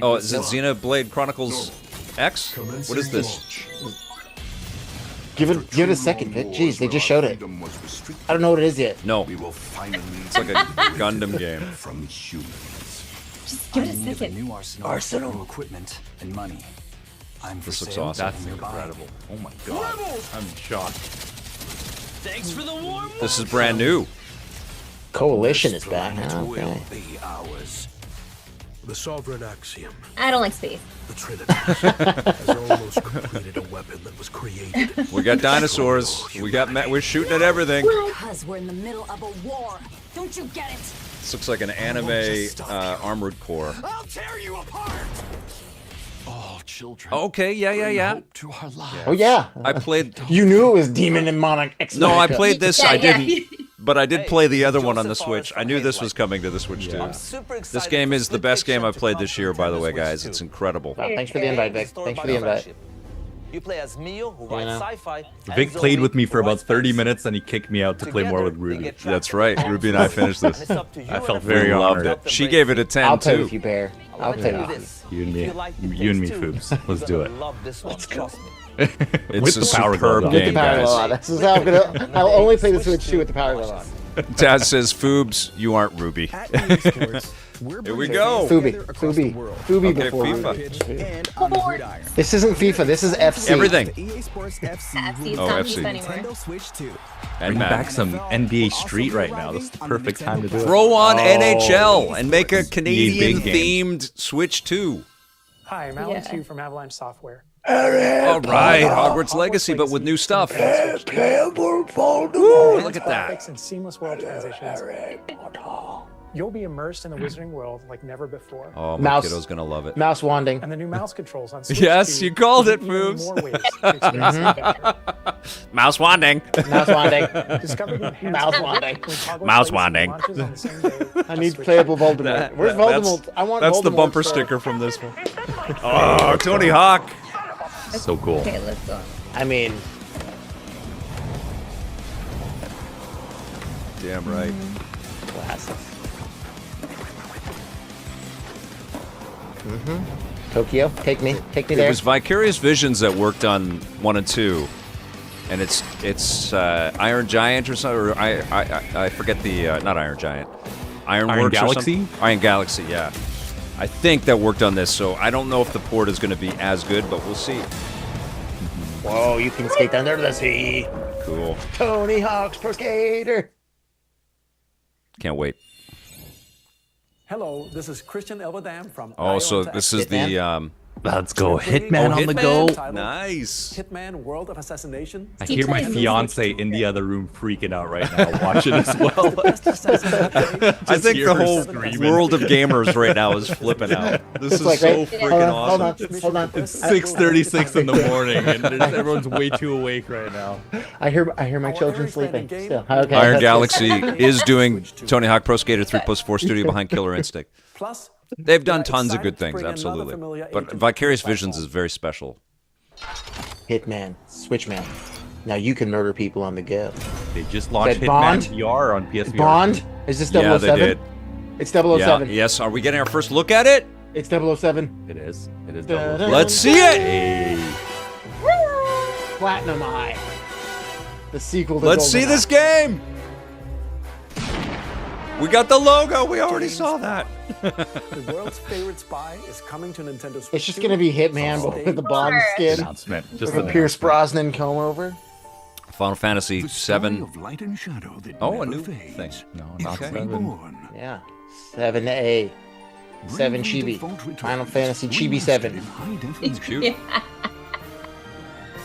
Oh, is it Xenoblade Chronicles X? What is this? Give it a second, Vic. Jeez, they just showed it. I don't know what it is yet. No. It's like a Gundam game. Just give it a second. New arsenal, new equipment, and money. This looks awesome. That's incredible. Oh my god. I'm shocked. Thanks for the warm. This is brand new. Coalition is back. Okay. The sovereign axiom, I don't like space. the Trinity, has almost completed a weapon that was created. We got dinosaurs. We're shooting at everything. Because we're in the middle of a war. Don't you get it? This looks like an anime Armored Core. I'll tear you apart. All children. Okay, yeah. To our lives. Oh yeah. I played. You knew it was Demon and Monarch X. No, I played this. Yeah, I yeah. didn't. But I did play the other one on the Switch. I knew this was coming to the Switch too. This game is the best game I've played this year, by the way, guys. It's incredible. Thanks for the invite, Vic. Thanks for the invite. You play as Mio, who rides sci-fi. Vic played with me for about 30 minutes, and he kicked me out to play more with Ruby. That's right. Ruby and I finished this. I felt very honored. Loved it. She gave it a 10 I'll too. play with you, Bear. I'll play with you and me. You and me, Foobs. Let's do it. Let's go. It's a power superb glove game, Power guys. glove on. This is how I'm gonna. I'll only play the Switch 2 with the power glove on. Dad says, Foobs, you aren't Ruby. Here we go. Fubi Okay, before FIFA. Ruby. This isn't FIFA. This is FC. Everything. FC, Oh, not FC. FIFA anymore. Bring back some NBA Street right now. This is the perfect time to do it. Throw on Oh. NHL and make a big Canadian-themed Switch 2. Hi, I'm Alan Chu from Avalanche Software. All right, Hogwarts Legacy, but with new stuff. Ooh, look at that. Graphics and seamless world transitions. You'll be immersed in the Wizarding World like never before. Oh, my kiddo's gonna love it. Mouse wanding. And the new mouse controls on Switch Yes, 2 you called it, give you even Foobs. more ways to experience the adventure. Mouse wanding. Mouse wanding. Discover the enhanced Mouse version wanding. when Hogwarts Mouse Legacy wanding. launches on the same day I as need Switch playable 2. Voldemort. Where's Voldemort? I want That's Voldemort the bumper story. sticker from this one. Oh, Tony Hawk. So cool. Okay, let's go. I mean, Damn right. classic. Tokyo, take me It there. was Vicarious Visions that worked on 1 and 2, and it's Iron Giant or something. Or I forget the not Iron Giant, Iron Ironworks or Galaxy? something? Iron Galaxy, yeah. I think that worked on this, so I don't know if the port is going to be as good, but we'll see. Whoa, you can skate down there to the sea. Cool. Tony Hawk's Pro Skater. Can't wait. Hello, this is Christian Elverdam from Oh, so Ion this is the Let's go. Hitman on the go. Nice. Hitman World of Assassination. I hear my fiance in the other room freaking out right now, watching as well. I think the whole world of gamers right now is flipping out. This is so freaking awesome. Hold on. It's 6:36 in the morning, and everyone's way too awake right now. I hear my children sleeping still. Okay, Iron that's Galaxy good. is doing Tony Hawk Pro Skater 3+4 studio behind Killer Instinct. Plus, They've done tons of good things, absolutely. But Vicarious Visions is very special. Hitman, Switchman. Now you can murder people on the go. They just launched Is that Hitman Bond? VR on PSVR. Bond? Is this 007? Yeah, they did. It's 007. Yeah, yes, are we getting our first look at it? It's 007. It is. It is. Let's see it! Hey. Platinum Eye. The sequel to Let's see this game! We got the logo. We already saw that. the world's favorite spy is coming to Nintendo Switch. It's just gonna be Hitman but with the Bond skin. Announcement. Just With a Pierce Brosnan comb over. Final Fantasy 7. Of light and shadow that Oh, a never new fades. thing. No, not It's 7. reborn. Yeah. 7A. 7 Chibi. Final Fantasy Chibi 7. In high definition. Cute.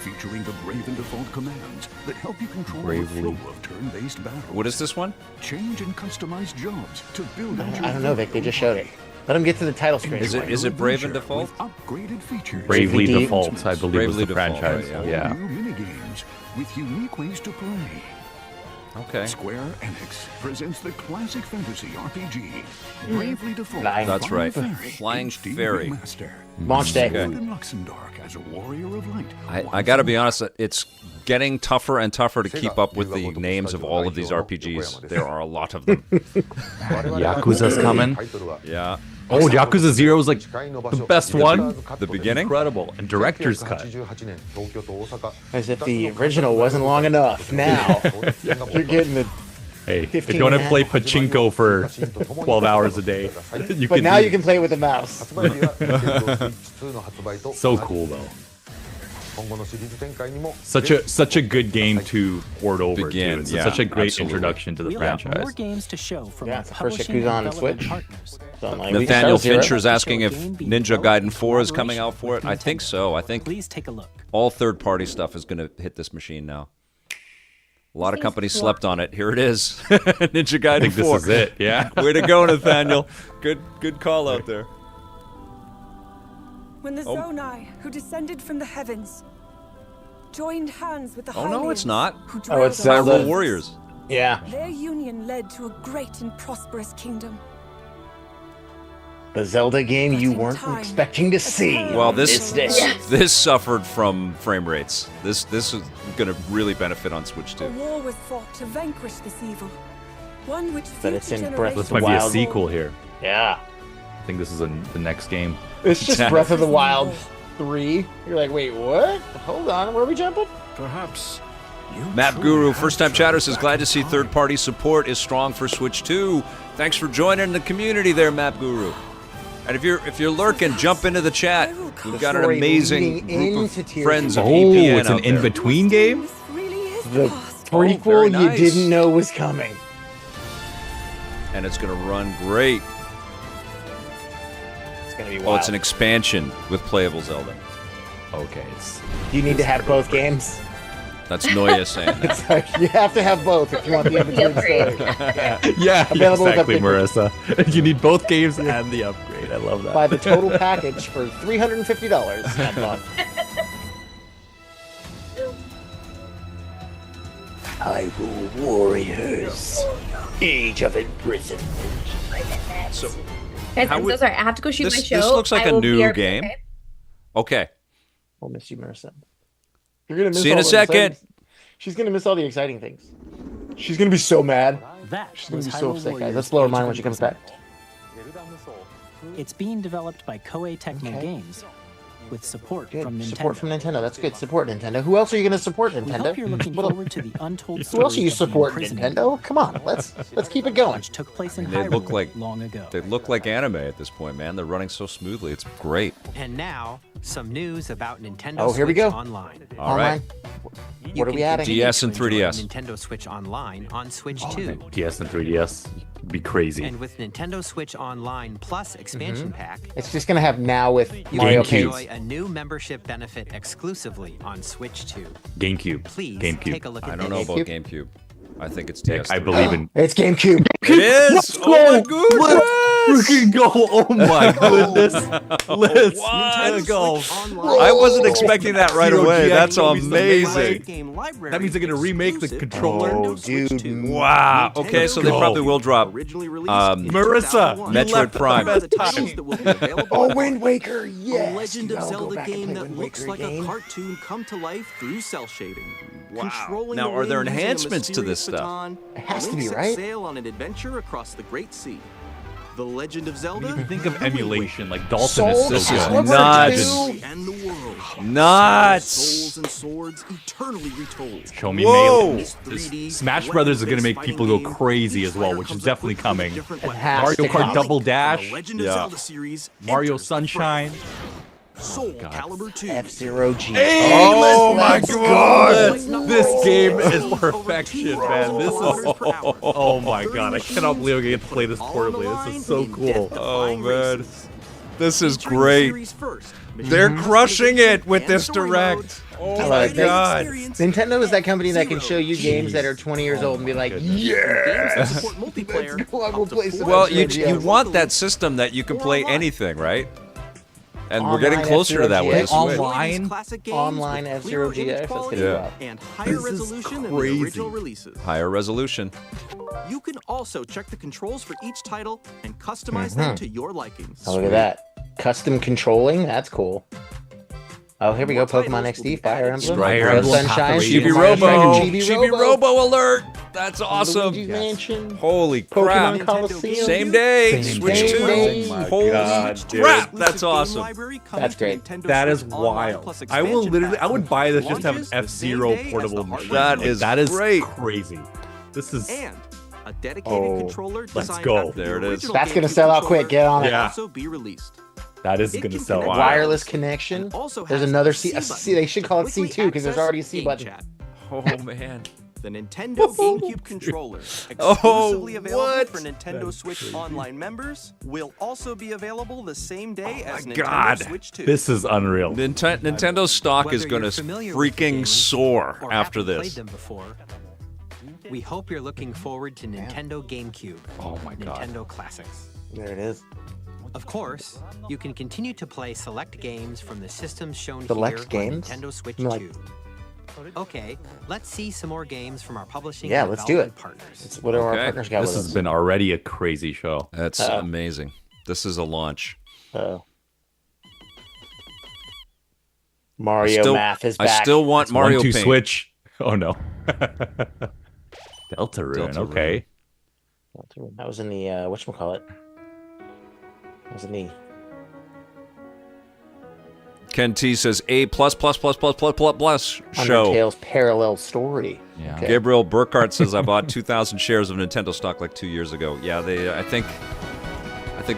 Featuring the Brave and Default commands that help you control Bravely. the flow of turn-based battle. What is this one? Change and customize jobs to build out I don't know, Vic. They just showed it. Let him get to the title screen. Is it Brave and Default? upgraded features. Bravely DVD? Default, I believe, Bravely was the Default, franchise. right, Yeah. New minigames with unique ways to play. Okay. Square Enix presents the classic fantasy RPG, Bravely Default. Flying That's right. Fairy Flying HD Fairy. Remaster. Launch day. Okay. Gordon Luxendorf as a warrior of light. I gotta be honest, it's getting tougher and tougher to keep up with the names of all of these RPGs. There are a lot of them. Yakuza's coming. Yeah. Oh, Yakuza 0 is like the best one. The beginning? Incredible. And director's cut. As if the original wasn't long enough. Now you're getting the. Hey, if 15 you want to and a play half. pachinko for 12 hours a day, you But can now do- you can play with the mouse. So cool though. Such a good game to port over. Begin, too. It's yeah, such a great absolutely. introduction to the We'll have franchise. more games to show from Yeah, our it's the first publishing Yakuza and on Switch. development partners. So, like, we Nathaniel start zero. Fincher's asking if Ninja Gaiden 4 is coming out for it. I think so. I think Please take a look. all third-party stuff is going to hit this machine now. A lot of companies slept on it. Here it is. Ninja Gaiden I think 4. this is it. Yeah. Way to go, Nathaniel. Good call out there. When the Oh. Zonai, who descended from the heavens, joined hands with the Oh, no, it's not. who Oh, it's dwelled on Zelda. Hyrule Warriors. Yeah. Their union led to a great and prosperous kingdom. The Zelda game you weren't expecting to see. Well, this suffered from frame rates. This is going to really benefit on Switch 2. A war was fought to vanquish this evil. One which But it's in Breath of This the might be a Wild. sequel here. Yeah. I think this is the next game. It's just Breath of the Wild 3. You're like, wait, what? Hold on, where are we jumping? Perhaps. Map Guru, first-time chatter, says, glad to see third-party support is strong for Switch 2. Thanks for joining the community there, Map Guru. And if you're lurking, jump into the chat. We've got an amazing group of friends of EPN it's an in-between game? The prequel nice. you didn't know was coming. And it's going to run great. It's going to be wild. Well, it's an expansion with playable Zelda. Okay, it's... Do you need to have both games? That's Noya saying that. It's like, you have to have both if you want the in-between story. Yeah, Available exactly, with Marissa. You need both games and the upgrade. I love that. Buy the total package for $350 that month. Hyrule Warriors. Age of Imprisonment. So, Guys, how I'm would- so sorry. I have to go shoot my show. This looks like I a will be new right back, game. okay? Okay. We'll miss you, Marissa. You're gonna miss See you in all a the second. exciting- She's gonna miss all the exciting things. She's gonna be so mad. That She's gonna was be so Hyrule upset, guys. Warriors Let's blow her Age mind of when she comes back. It's being developed by Koei Tecmo Okay. Games with support from Nintendo. Support from Nintendo. That's good. Support Nintendo. Who else are you gonna support, We Nintendo? hope you're looking What el- forward to the untold Who else are you stories of the supporting, imprisonment, Nintendo? Come on, let's keep it going. which took place in They Hyrule look like long ago. They look like anime at this point, man. They're running so smoothly. It's great. And now, some news about Nintendo Oh, here we Switch go. Online. All right. You What are can we adding? continue DS to and enjoy 3DS. Nintendo Switch Online on Switch 2. DS and 3DS would be crazy. And with Nintendo Switch Online Plus expansion pack, It's just gonna have now with you Mario can Kart. enjoy a new membership benefit exclusively on Switch 2. GameCube. Please GameCube. take a look at I don't know about GameCube. I think it's DS. I believe in... It's GameCube. It is. Oh my goodness. Freaking go! Oh my goodness! Let's go! I wasn't expecting that right away. That's amazing. That means they're gonna remake the controller. Oh, dude. Wow. Okay, so they probably will drop Marissa, Metroid Prime. Oh, Wind Waker, A yes. Legend Dude, of I'll go Zelda back and game play that Wind looks Waker like a again. cartoon come to life through cell shading. Wow. Controlling Now, the are there wind using a enhancements to this mysterious stuff? baton, It has to Link be, sets right? sail on an adventure across the Great Sea. The Legend of Zelda. When you think of and Wind emulation, like Soul Dalton is This so is good. nuts. Waker and the world. Nuts. Souls and swords eternally retold. Show me Whoa. Melee. This Smash Brothers is gonna make people go crazy as well, which is definitely coming. has Mario to Kart come. Double The Dash, Legend of Zelda series. Mario enters Sunshine. Soul Calibur 2. F-Zero G. Oh my god. This game is perfection, man. This is oh my god! I cannot believe I get to play this portably. This is so cool. Oh man. This is great. They're crushing it with this direct. Oh I my love it. god. Nintendo is that company that can show you games that are 20 years old and be like, yeah, let's go, I will play some Well, F-Zero you G. want that system that you can play anything, right? And we're Online getting closer to that with the F-Zero Switch. Online F-Zero GX. That's gonna be Yeah. wild. And higher resolution than the original releases. Higher resolution. You can also check the controls for each title and customize them to your likings. Oh, look at that. Custom controlling? That's cool. Oh, here we go. Pokemon XD, Fire Emblem, Fire Red Emblem, Sunshine, Chibi Super Robo, Mario Striker, Chibi Robo alert! That's awesome. Luigi's Mansion, Holy crap! Pokemon Coliseum. Same day, Same Switch day. 2. Oh my Holy God, dude. crap! That's awesome. That's great. That is wild. I will literally, I would buy this just to have an F-Zero portable machine. That Like, is great. great. Crazy. This is And a dedicated controller let's designed go. after the There it is. original That's gonna GameCube sell out controller quick. Get on it. will Yeah. also be released. that is It gonna can sell connect out. Wireless connection. Also There's has another a C. button They should call it quickly C2 because there's access already a C game button. chat. Oh man. The Nintendo GameCube controller, Oh, exclusively available what? for Nintendo Switch Online members, will also be available the same day as my Nintendo God. Switch 2. This is unreal. Nintendo stock Whether is going to you're familiar with the freaking games soar or after haven't played this. them before, we hope you're looking forward to Nintendo GameCube. Oh my god. Nintendo Classics. There it is. Of course, you can continue to play select games from the systems shown Select here games? on Nintendo Switch Like- 2. Okay, let's see some more games from our publishing Yeah, and let's do it. development partners. What do our Okay. partners got This with has us? been already a crazy show. That's amazing. This is a launch. Mario Math is back. I still want Mario Paint. Switch. Oh no. Deltarune. Okay. That was in the whatchamacallit. That was in the. Ken T says A++++++ show. Undertale's parallel story. Yeah. Okay. Gabriel Burkhardt says I bought 2,000 shares of Nintendo stock like 2 years ago. Yeah, I think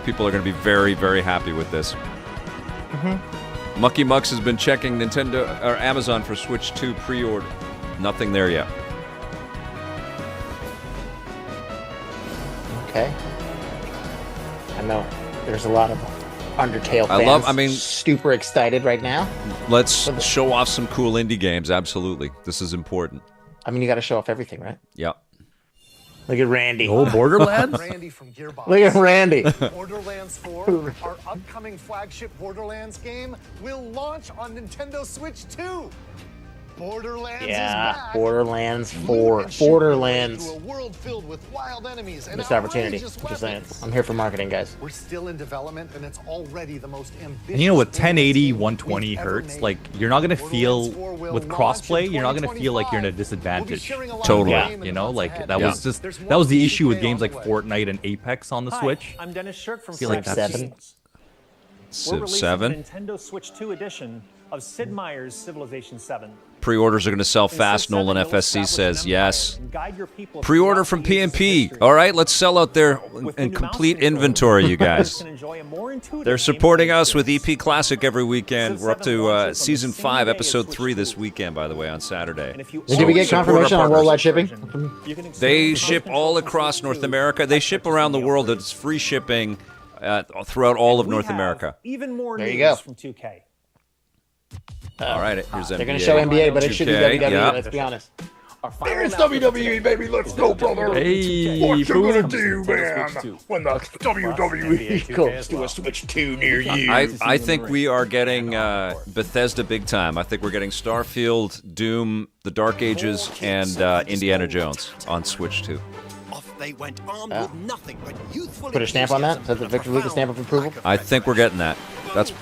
people are going to be very, very happy with this. Mucky Mucks has been checking Nintendo or Amazon for Switch 2 pre-order. Nothing there yet. Okay. I know there's a lot of Undertale fans. Super excited right now. Let's show off some cool indie games. Absolutely, this is important. I mean, you got to show off everything, right? Yep. Look at Randy. Oh, Borderlands. Randy from Gearbox. Look at Randy. Borderlands 4, our upcoming flagship Borderlands game, will launch on Nintendo Switch 2. Borderlands is back. Borderlands 4. Borderlands. Through a world filled with wild enemies and Missed opportunity. outrageous Just saying. weapons. I'm here for marketing, guys. We're still in development, and it's already the most ambitious. And you know, with Borderlands 1080, game 120 we've ever hertz, made. like you're not gonna feel Borderlands 4 with will crossplay, launch in you're not gonna feel like you're in a 2025. disadvantage. We'll be sharing a lot of Totally. game in You the know, months like ahead. that was just that was the issue with games like Fortnite and Apex on the Switch. I'm Dennis Shirk from I feel like Civ that's 7. We're releasing 7. the Nintendo Switch 2 edition of Sid Meier's Civilization 7. Pre-orders are going to sell fast. Nolan FSC says yes. Pre-order from PNP. All right, let's sell out their in complete inventory, you guys. They're supporting us with EP Classic every weekend. We're up to Season 5, Episode 3 this weekend, by the way, on Saturday. Did we get confirmation on worldwide shipping? They ship all across North America. They ship around the world. It's free shipping throughout all of North America. Even more There you news go. from 2K. All right, here's NBA. They're going to show NBA, but it should be 2K, WWE, yeah. let's be honest. There's WWE, baby. Let's go, brother. Hey, what you gonna boom. do, man? When the WWE comes to a Switch 2 near you. I think we are getting Bethesda big time. I think we're getting Starfield, Doom, The Dark Ages, and Indiana Jones on Switch 2. They went armed with nothing but youthful Put a stamp on that? Is that the Victor Lucas stamp of approval? I think we're getting that. That's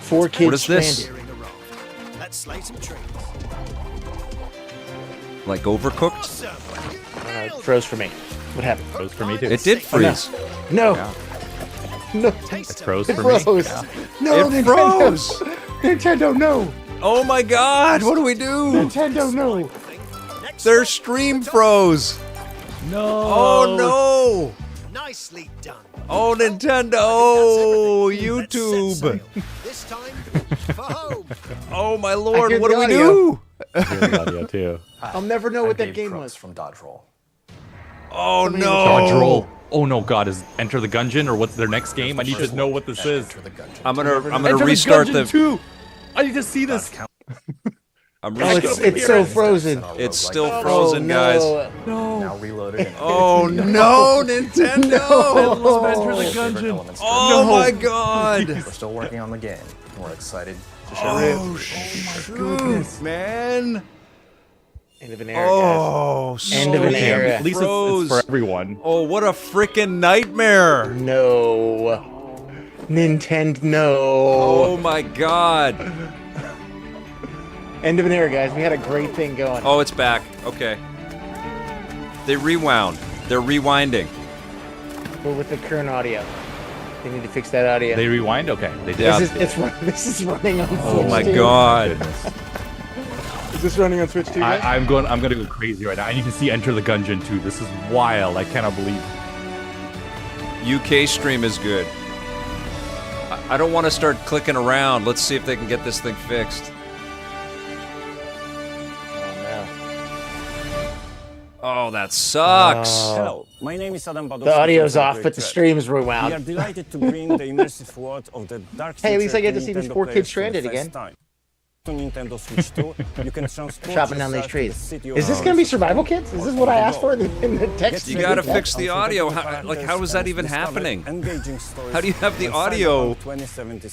4 kids what is this? stranded. Let's slay some trees. Like Overcooked? It froze for me. What happened? Froze for me too. It did freeze. No. Yeah. No. It froze It for me. froze. Yeah. No, It Nintendo. froze. Nintendo, no. Oh my God! What do we do? Nintendo, no. Their stream froze. No. Oh no! Nicely done. Oh Nintendo! Oh YouTube! This time for home. Oh my I Lord! hear What the do we audio. do? The audio too. I'll never know what that game was. From Dodge Roll. Oh no! Dodge roll. Oh no, God! Is Enter the Gungeon or what's their next game? I need to know what this is. I'm gonna Enter restart the the. Gungeon 2. I need to see this. I'm Oh, it's so frozen. It's still frozen, guys. No. Now reloaded. Oh no, Nintendo! Enter the Gungeon. Oh my God! We're still working on the game. We're excited to show Oh shoot, man! End of an era, Oh, guys. End of an so era. At least it's for everyone. Oh, what a freaking nightmare! No. Nintendo, no. Oh my God! End of an era, guys. We had a great thing going. Oh, it's back. Okay. They rewound. They're rewinding. But with the current audio. They need to fix that audio. They rewind. Okay. They did. Yeah. This is running on Switch Oh my 2. God! Is this running on Switch 2, guys? I'm gonna go crazy right now. I need to see Enter the Gungeon 2. This is wild. I cannot believe. UK stream is good. I don't want to start clicking around. Let's see if they can get this thing fixed. Oh, that sucks. Hello, my name is Adam Badowski. The audio's from off, but the stream's rewound. We are delighted to bring the immersive world of the dark Hey, at least I future get to see these Nintendo 4 players kids for the stranded first again. time. To Nintendo Switch 2, you can transport Chopping down these yourself to trees. the city of Is this going to be survival kits? Is this what I asked for in the text? You gotta fix the audio. How is that even happening? How do you have the audio?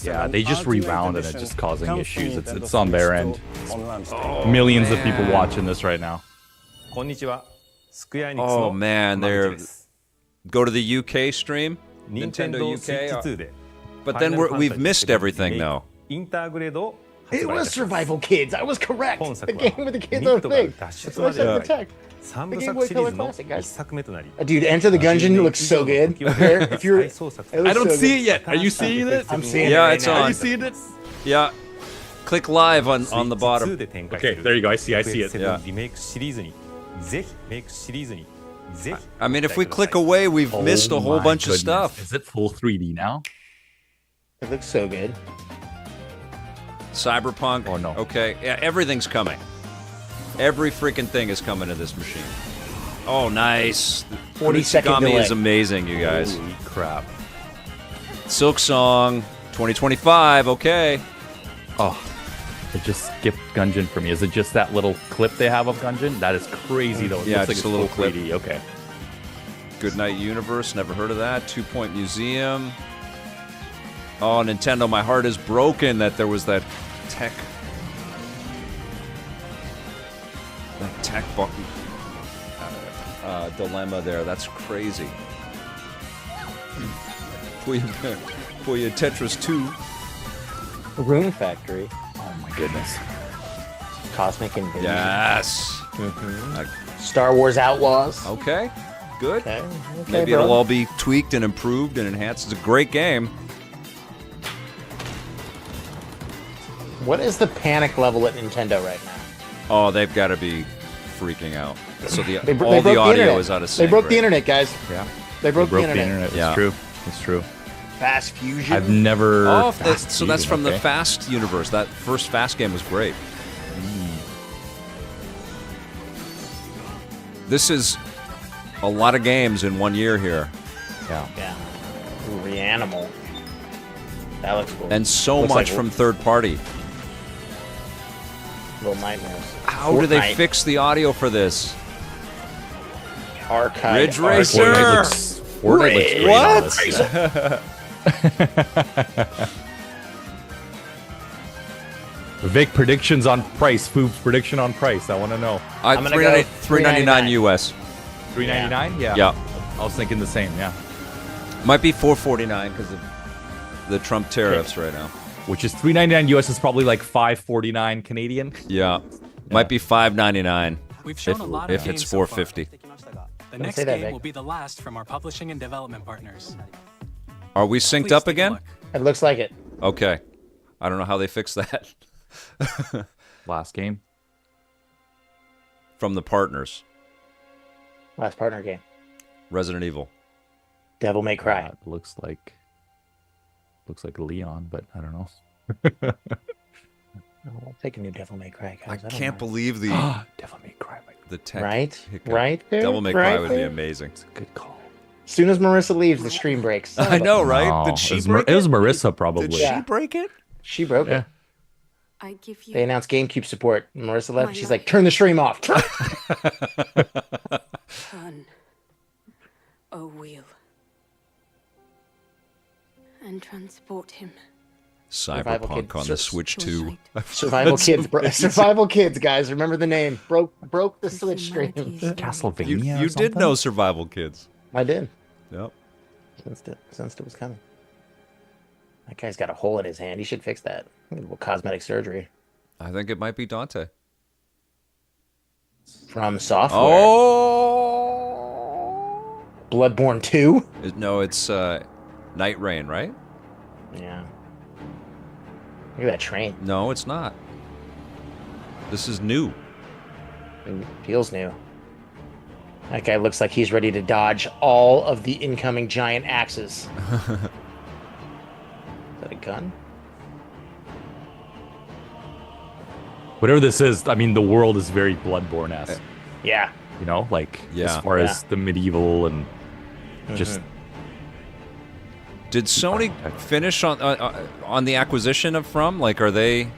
Yeah, they just rewound and it's just causing issues. It's on their end. Millions of people watching this right now. Oh man, they're go to the UK stream. Nintendo UK. But then we've missed everything, though. It was Survival Kids. I was correct. The game with the kids on the thing. That's what I said in the tech. The Game Boy Color Classic, guys. Dude, Enter the Gungeon looks so good. If you're, I don't see it yet. Are you seeing it? I'm seeing it. Yeah, right it's now. on. Are you seeing it? Yeah. Click live on the bottom. Okay, there you go. I see it. Yeah. I mean, if we click away, we've missed a whole bunch of stuff. Is it full 3D now? It looks so good. Cyberpunk. Oh, no. Okay. Yeah, everything's coming. Every freaking thing is coming to this machine. Oh, nice. 40-second Kurigami delay. is amazing, you guys. Holy crap. Silk Song 2025. Okay. Oh, it just skipped Gungeon for me. Is it just that little clip they have of Gungeon? That is crazy, though. It Yeah, looks like just a little full clip. 3D. Okay. Goodnight Universe. Never heard of that. 2 Point Museum. Oh, Nintendo, my heart is broken that there was that tech dilemma there. That's crazy. Puyo Tetris 2. Rune Factory. Oh my goodness. Cosmic Invasion. Yes. Star Wars Outlaws. Okay. Good. Okay, Maybe bro. it'll all be tweaked and improved and enhanced. It's a great game. What is the panic level at Nintendo right now? Oh, they've got to be freaking out. So They all the broke audio internet. is out of sync. They broke right? the internet, guys. Yeah. They broke the internet. Yeah. It's true. It's true. Fast Fusion. I've never. Oh, Fast so that's Fusion, from the okay. Fast universe. That first Fast game was great. This is a lot of games in 1 year here. Yeah. Yeah. Ooh, Reanimal. That looks cool. And so Looks much like from third party. Little Nightmares. How do they Fortnite. fix the audio for this? Archive. Ridge Archive. Racer! Fortnite looks great on this. Vic, predictions on price. Foob's prediction on price. I want to know. I'm gonna go $3.99 US. $3.99? Yeah. Yeah. I was thinking the same. Yeah. Might be $4.49 because of the Trump tariffs right now. Which is $3.99 US is probably like $5.49 Canadian. Yeah. Might be $5.99 We've shown a lot of if it's games so far. $4.50. The next say that, game Vic. will be the last from our publishing and development partners. Are we synced Please up take a again? look. It looks like it. Okay. I don't know how they fixed that. Last game. From the partners. Last partner game. Resident Evil. Devil May Cry. It looks like Leon, but I don't know. I'll take a new Devil May Cry, I guys. don't can't know. believe the Devil May Cry. the tech Right? hiccup. Right there? Devil May Cry Right would be there? amazing. Good call. As soon as Marissa leaves, the stream breaks. Son I of a- know, right? No, Did she it was break it was Marissa probably. Did Yeah. she break it? She broke Yeah. it. I give you They announced GameCube support. Marissa left. My She's life. like, turn the stream off. turn a wheel and transport him. Survival Cyberpunk Kids. on the Switch 2. Survival Kids, bro. Survival Kids, guys. Remember the name. Broke the Switch stream. Castlevania. You did know Survival Kids. I did. Yep. Sensed it was coming. That guy's got a hole in his hand. He should fix that. A little cosmetic surgery. I think it might be Dante. From software. Oh! Bloodborne 2? No, it's Night Rain, right? Yeah. Look at that train. No, it's not. This is new. It feels new. That guy looks like he's ready to dodge all of the incoming giant axes. Is that a gun? Whatever this is, I mean, the world is very Bloodborne-esque. Yeah. You know, like Yeah. as far as the medieval and just. Did Sony finish on the acquisition of From? Like, are they?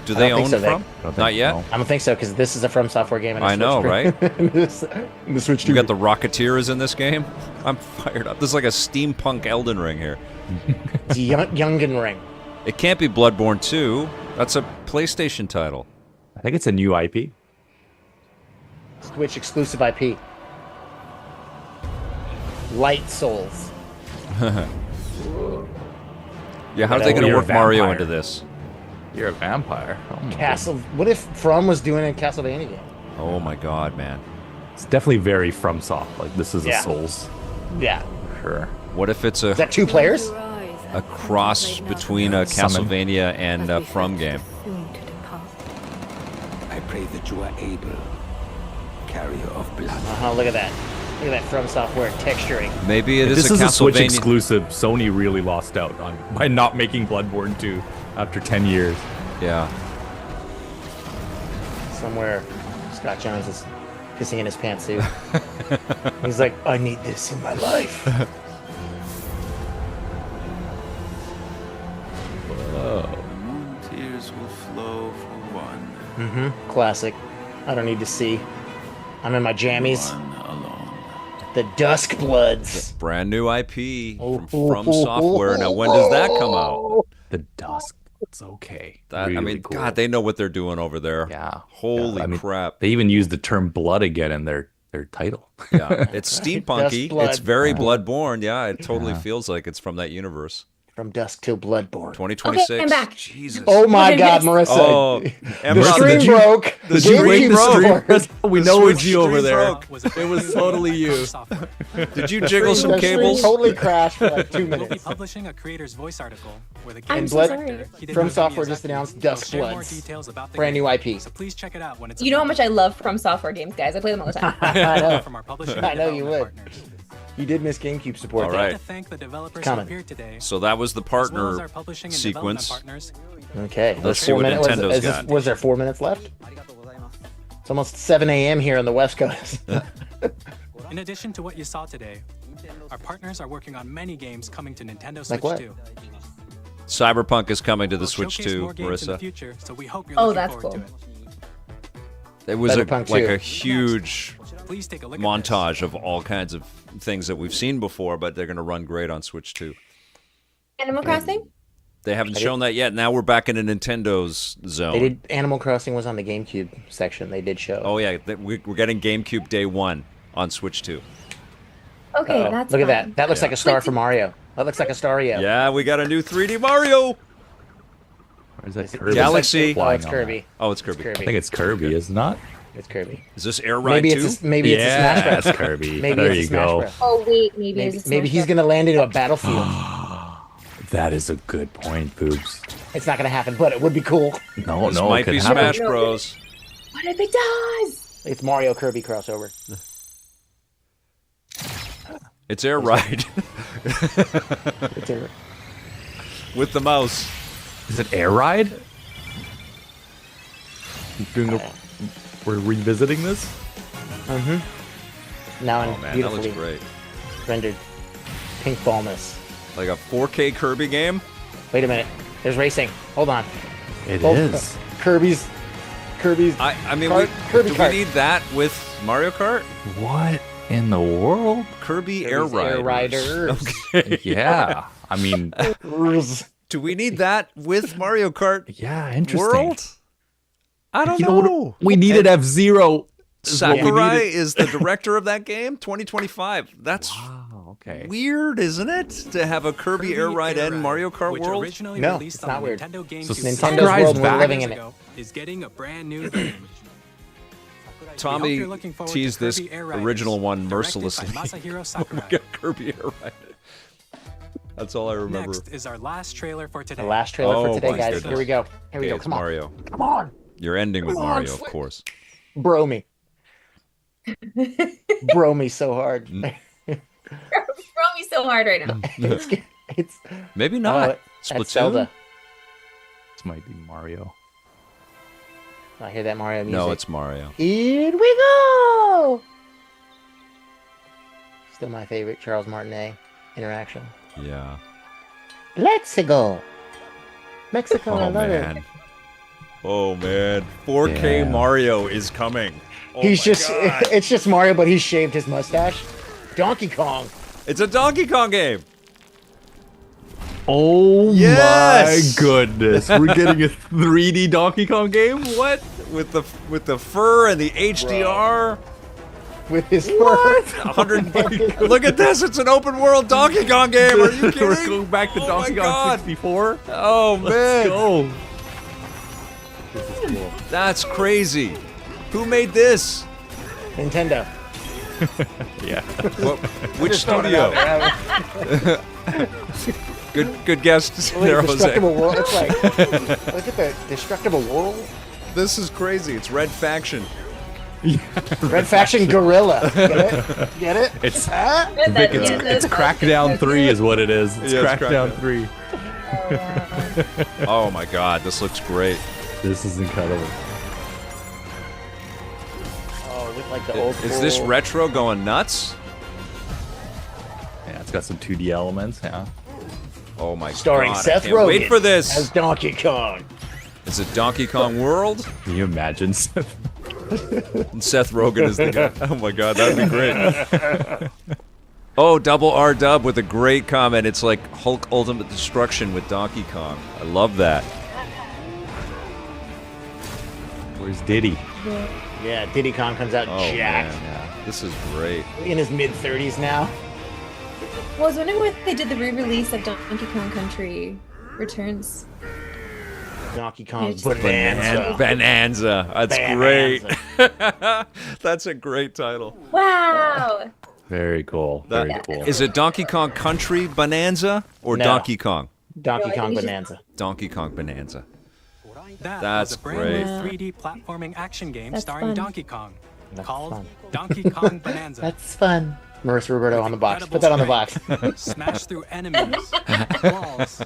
Do I they don't own think so, From? Vic. Not yet. I don't think so, because this is a From Software game. And a I know, Switch right? and the Switch 2. We got the Rocketeer is in this game. I'm fired up. This is like a steampunk Elden Ring here. It's Youngen Ring. It can't be Bloodborne 2. That's a PlayStation title. I think it's a new IP. Switch exclusive IP. Light Souls. Yeah, how are they going to work Mario into this? You're a vampire. Oh my Castle. What if From was doing a Castlevania game? Oh my god, man. It's definitely very FromSoft. Like, this is a Souls. Yeah. Sure. What if it's Is that 2 players? a cross between a Castlevania and a From game? I pray that you are able, carrier of blood. Look at that. Look at that From Software texturing. Maybe it If is this is a Switch Castlevania exclusive, Sony really lost out on by not making Bloodborne 2 after 10 years. Yeah. Somewhere, Scott Jones is pissing in his pantsuit. He's like, I need this in my life. Whoa. Tears will flow for one. Classic. I don't need to see. I'm in my jammies. The Dusk Bloods. Brand new IP from Software. Now, when does that come out? The Dusk. It's okay. That, really I mean, cool. God, they know what they're doing over there. Yeah. Holy I mean, crap. They even used the term blood again in their title. Yeah. It's steampunky. Blood. It's very Bloodborne. Yeah, it totally feels like it's from that universe. From Dusk till Bloodborne. 2026. Okay, I'm back. Jesus. Oh my God, Marissa. Oh, the stream broke. The stream broke. We know Switch it's you over stream there. broke. It was totally you. Did you jiggle some The stream cables? totally crashed for like 2 We'll be minutes. publishing a creator's voice article where the And game's Blood director, Hidetaka From Software just Miyazaki, announced will Dusk share more Bloods. details about the Brand game. new IP. So please check it out when it's You know how available. much I love From Software games, guys. I play them all the time. I know. From our publishing I and know you development would. partners. You did miss GameCube support. All though. right. To thank the developers Coming. who appeared today, So that was the as well as partner our publishing and development sequence. partners. Okay. Let's There's see 4 what minutes. Nintendo's got. Was there 4 minutes left? It's almost 7 a.m. here on the West Coast. In addition to what you saw today, our partners are working on many games coming to Nintendo Switch Like what? 2. Cyberpunk is coming to the We'll Switch showcase 2, more games in the Marissa. future, so we hope you're Oh, looking that's forward cool. to it. It was Cyberpunk like 2. a huge Please take a look montage of all kinds of things that we've seen before, but they're going to run great on Switch 2. Animal Crossing? They haven't shown that yet. Now we're back into Nintendo's zone. They did. Animal Crossing was on the GameCube section. They did show. Oh yeah, we're getting GameCube Day 1 on Switch 2. Okay, Uh-oh. that's Look at fine. that. That looks like a star for Mario. That looks like a Stario. Yeah, we got a new 3D Mario. Where's that Is it- Kirby? Galaxy. Oh, it's Kirby. Oh, it's Kirby. I think it's Kirby, is it not? It's Kirby. Is this Air Ride 2? Maybe it's a Smash Bros. That's Kirby. Maybe There it's a you Smash go. Bros. Oh, wait, maybe it's a Maybe Smash he's gonna land into a battlefield. That is a good point, Boobs. It's not gonna happen, but it would be cool. No, This no, might it could be happen. Smash Bros. What if it does? It's Mario Kirby crossover. It's Air Ride. It's a, With the mouse. Is it Air Ride? We're revisiting this? now in Oh man, that beautifully looks great. rendered pink ballness. Like a 4K Kirby game? Wait a minute. There's racing. Hold on. It Both- is. Kirby's. I mean, Kirby do we Kart. need that with Mario Kart? What in the world? Kirby Air Kirby's Air Riders. Riders. Okay. Yeah. I mean, Do we need that with Mario Kart yeah, interesting. World? I don't You know. know what? We needed F-Zero. Sakurai is the director of that game. 2025. That's okay. weird, isn't it? To have a Kirby Air Ride and Mario Kart which World. originally No, released it's on not the weird. Nintendo GameCube So Nintendo's Sakurai's world, we're back. living in it. ago, is getting a brand new game. Tommy you're looking forward to teased this Kirby Air Riders, original one directed by mercilessly. Masahiro We Sakurai. got Kirby Air Ride. That's all I remember. Next is our last trailer for today. The last trailer Oh, for today, my guys. goodness. Here we go. Here we Okay, go. it's Come on. Mario. Come on. You're ending with Come on, Mario, of Flick. course. Bro me. Bro me so hard. Mm. You're throwing me so hard right now. it's Maybe not. that's Splatoon? Zelda. This might be Mario. I hear that Mario music. No, it's Mario. Here we go. Still my favorite Charles Martinet interaction. Yeah. Let's go. Mexico, I Oh love man. it. Oh man. 4K Yeah. Mario is coming. Oh He's my just, God. it's just Mario, but he's shaved his mustache. Donkey Kong. It's a Donkey Kong game. Oh Yes! my goodness. We're getting a 3D Donkey Kong game? What? With the fur and the HDR. with his what? 100. Look at this! It's an open world Donkey Kong game. Are you kidding? We're going back to Donkey Kong 64. Oh man! Let's go. This is cool. That's crazy. Who made this? Nintendo. Yeah. Which studio? Good guess there, Jose. Destructible World. It's like, look at the Destructible World. This is crazy. It's Red Faction. Red Faction Gorilla. Get it? Get it? It's it's Crackdown 3 is what it is. It's Crackdown 3. Oh my God, this looks great. This is incredible. Oh, with like the old Is this retro going nuts? Yeah, it's got some 2D elements. Yeah. Oh my Starring God! Seth I can't Rogen wait for this. as Donkey Kong. Is it Donkey Kong World? Can you imagine Seth Rogen is the guy? Oh my God, that'd be great. Oh, Double R Dub with a great comment. It's like Hulk Ultimate Destruction with Donkey Kong. I love that. Where's Diddy? Yeah, Diddy Kong comes out jacked. Man, yeah. This is great. In his mid-30s now. Well, I was wondering what they did the re-release of Donkey Kong Country Returns. Donkey Kong Bonanza. That's great. That's a great title. Wow. Very cool. Very cool. Is it Donkey Kong Country Bonanza or No. Donkey Kong? Donkey Kong Bonanza. Donkey Kong Bonanza. That's a brand great. new 3D platforming action game That's starring fun. Donkey Kong called fun. Donkey Kong Bonanza. That's fun. Marissa Roberto on the box. Put that on the box. Smash through enemies, walls,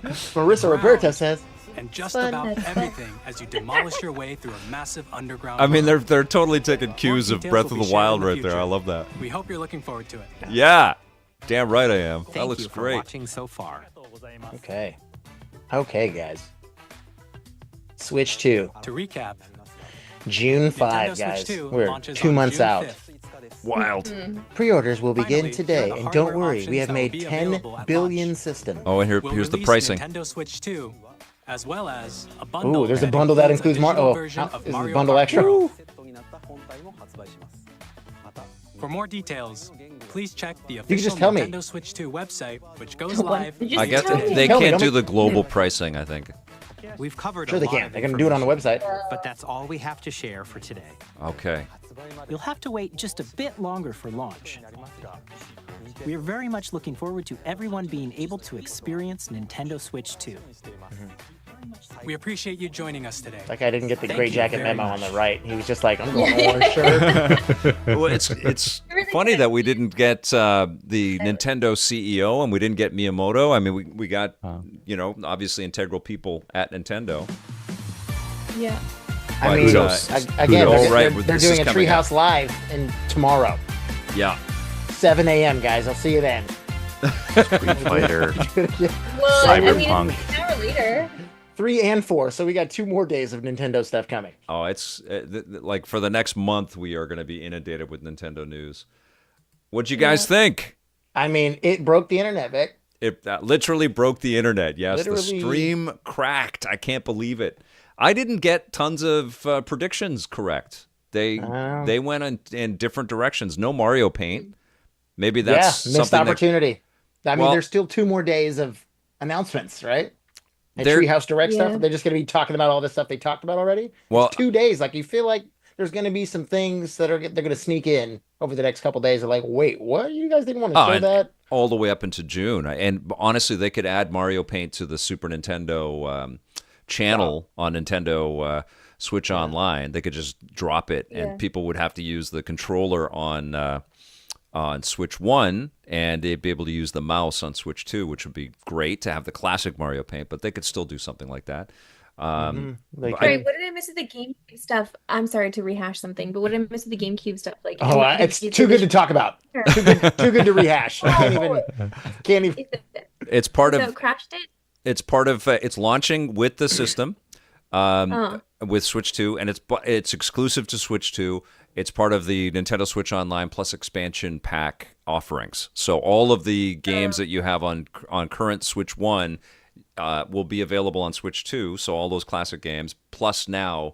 Marissa Roberto says. and just Fun. about That's everything as you demolish your way through a massive underground. I mean, world. they're totally taking cues of details Breath will of be the Wild shared in the right there. I future. love that. We hope you're looking forward to it. Yeah, damn right I am. That Thank looks you for great. watching so far. Okay. Okay, guys. Switch 2. To recap, June 5, Nintendo Switch guys. 2 We're launches 2 on months June out. 5th. Wild. Pre-orders will begin Finally, today, here are the and don't hardware worry, we have options that will made be 10 available at billion launch. systems. Oh, and We'll here's the release pricing. Nintendo Switch 2, as well as a bundle. Ooh, there's a bundle that includes a digital Mario. version Oh, of is the Mario bundle Kart extra? World. For more details, please check the can official just tell me. Nintendo Switch 2 website, which goes What? live. Did you I guess tell me? they Tell me, can't don't do the global pricing, I think. We've covered Sure a they lot can. of They're going to do it on the information, website. but that's all we have to share for today. Okay. You'll have to wait just a bit longer for launch. We are very much looking forward to everyone being able to experience Nintendo Switch 2. We appreciate you joining us today. That guy didn't get the Thank Gray you Jacket very memo on much. the right. He was just like, I'm going orange shirt. Well, it's funny that we didn't get the Nintendo CEO and we didn't get Miyamoto. I mean, we got, obviously integral people at Nintendo. Yeah. I mean, Kudos. again, Kudos. they're, Right, they're, with they're this doing is a coming out. Treehouse Live tomorrow, Yeah. 7 a.m., guys. I'll see you then. Street Fighter. Well, I mean, Cyberpunk. it's an hour later. 3 and 4, so we got 2 more days of Nintendo stuff coming. Oh, it's like for the next month, we are going to be inundated with Nintendo news. What'd you guys think? I mean, it broke the internet, Vic. It literally broke the internet. Yes, Literally. the stream cracked. I can't believe it. I didn't get tons of predictions correct. They went in different directions. No Mario Paint. Maybe that's missed something opportunity. I mean, Well- there's still 2 more days of announcements, right? And They're- Treehouse Direct Yeah. stuff. They're just going to be talking about all this stuff they talked about already. Well- It's 2 days. Like, you feel like there's going to be some things that they're going to sneak in over the next couple days. They're like, wait, what? You guys didn't want to show and that? all the way up into June. And honestly, they could add Mario Paint to the Super Nintendo channel on Nintendo Switch Online. They could just drop it, and people would have to use the controller on Switch 1, and they'd be able to use the mouse on Switch 2, which would be great to have the classic Mario Paint, but they could still do something like that. They but Sorry, what did I miss with the GameCube stuff? I'm sorry to rehash something, but what did I miss with the GameCube stuff? Like, Oh, it's too good to talk about. Too good to rehash. Can't even. it's part So of it crashed it? it's part of it's launching with the system with Switch 2, and it's exclusive to Switch 2. It's part of the Nintendo Switch Online Plus expansion pack offerings. So all of the games that you have on current Switch 1 will be available on Switch 2. So all those classic games, plus now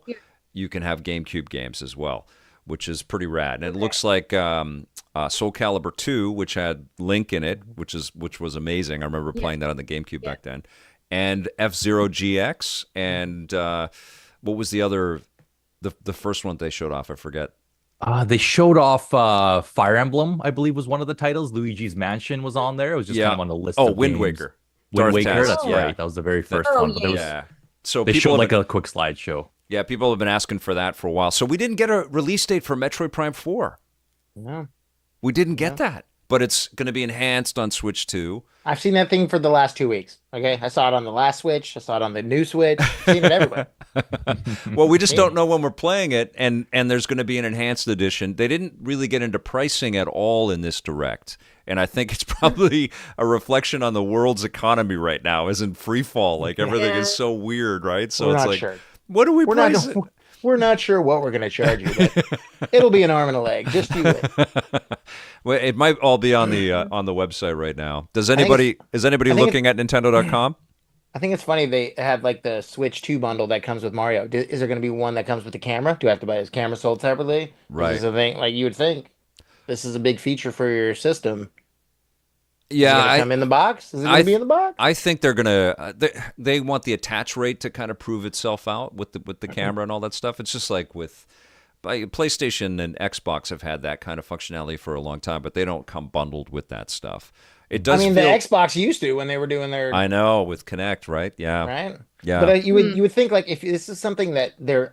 you can have GameCube games as well, which is pretty rad. And it looks like Soul Calibur 2, which had Link in it, which was amazing. I remember playing that on the GameCube back then. And F-Zero GX, and what was the other, the first one they showed off? I forget. They showed off Fire Emblem, I believe was one of the titles. Luigi's Mansion was on there. It was just kind of on the list of Wind games. Waker. Wind Waker, Darth that's Taz. right. That was the very first one. But So they showed like a quick slideshow. Yeah, people have been asking for that for a while. So we didn't get a release date for Metroid Prime 4. No. We didn't get that. But it's going to be enhanced on Switch 2. I've seen that thing for the last 2 weeks. Okay, I saw it on the last Switch. I saw it on the new Switch. I've seen it everywhere. Well, we just don't know when we're playing it, and there's going to be an enhanced edition. They didn't really get into pricing at all in this direct, and I think it's probably a reflection on the world's economy right now. Is in free fall, like everything is so weird, right? So We're it's not like, sure. what do we price it? We're not sure what we're going to charge you, but it'll be an arm and a leg. Just you wait. Well, it might all be on the website right now. Is anybody looking at Nintendo.com? I think it's funny they have like the Switch 2 bundle that comes with Mario. Is there going to be one that comes with the camera? Do I have to buy his camera sold separately? Right. This is a thing like you would think. This is a big feature for your system. Yeah, is it gonna come in the box? Is it going to be in the box? I think they're gonna. They want the attach rate to kind of prove itself out with the camera and all that stuff. It's just like with PlayStation and Xbox have had that kind of functionality for a long time, but they don't come bundled with that stuff. It does. the Xbox used to when they were doing their. I know with Kinect, right? Yeah. Right. Yeah. But you would think like if this is something that they're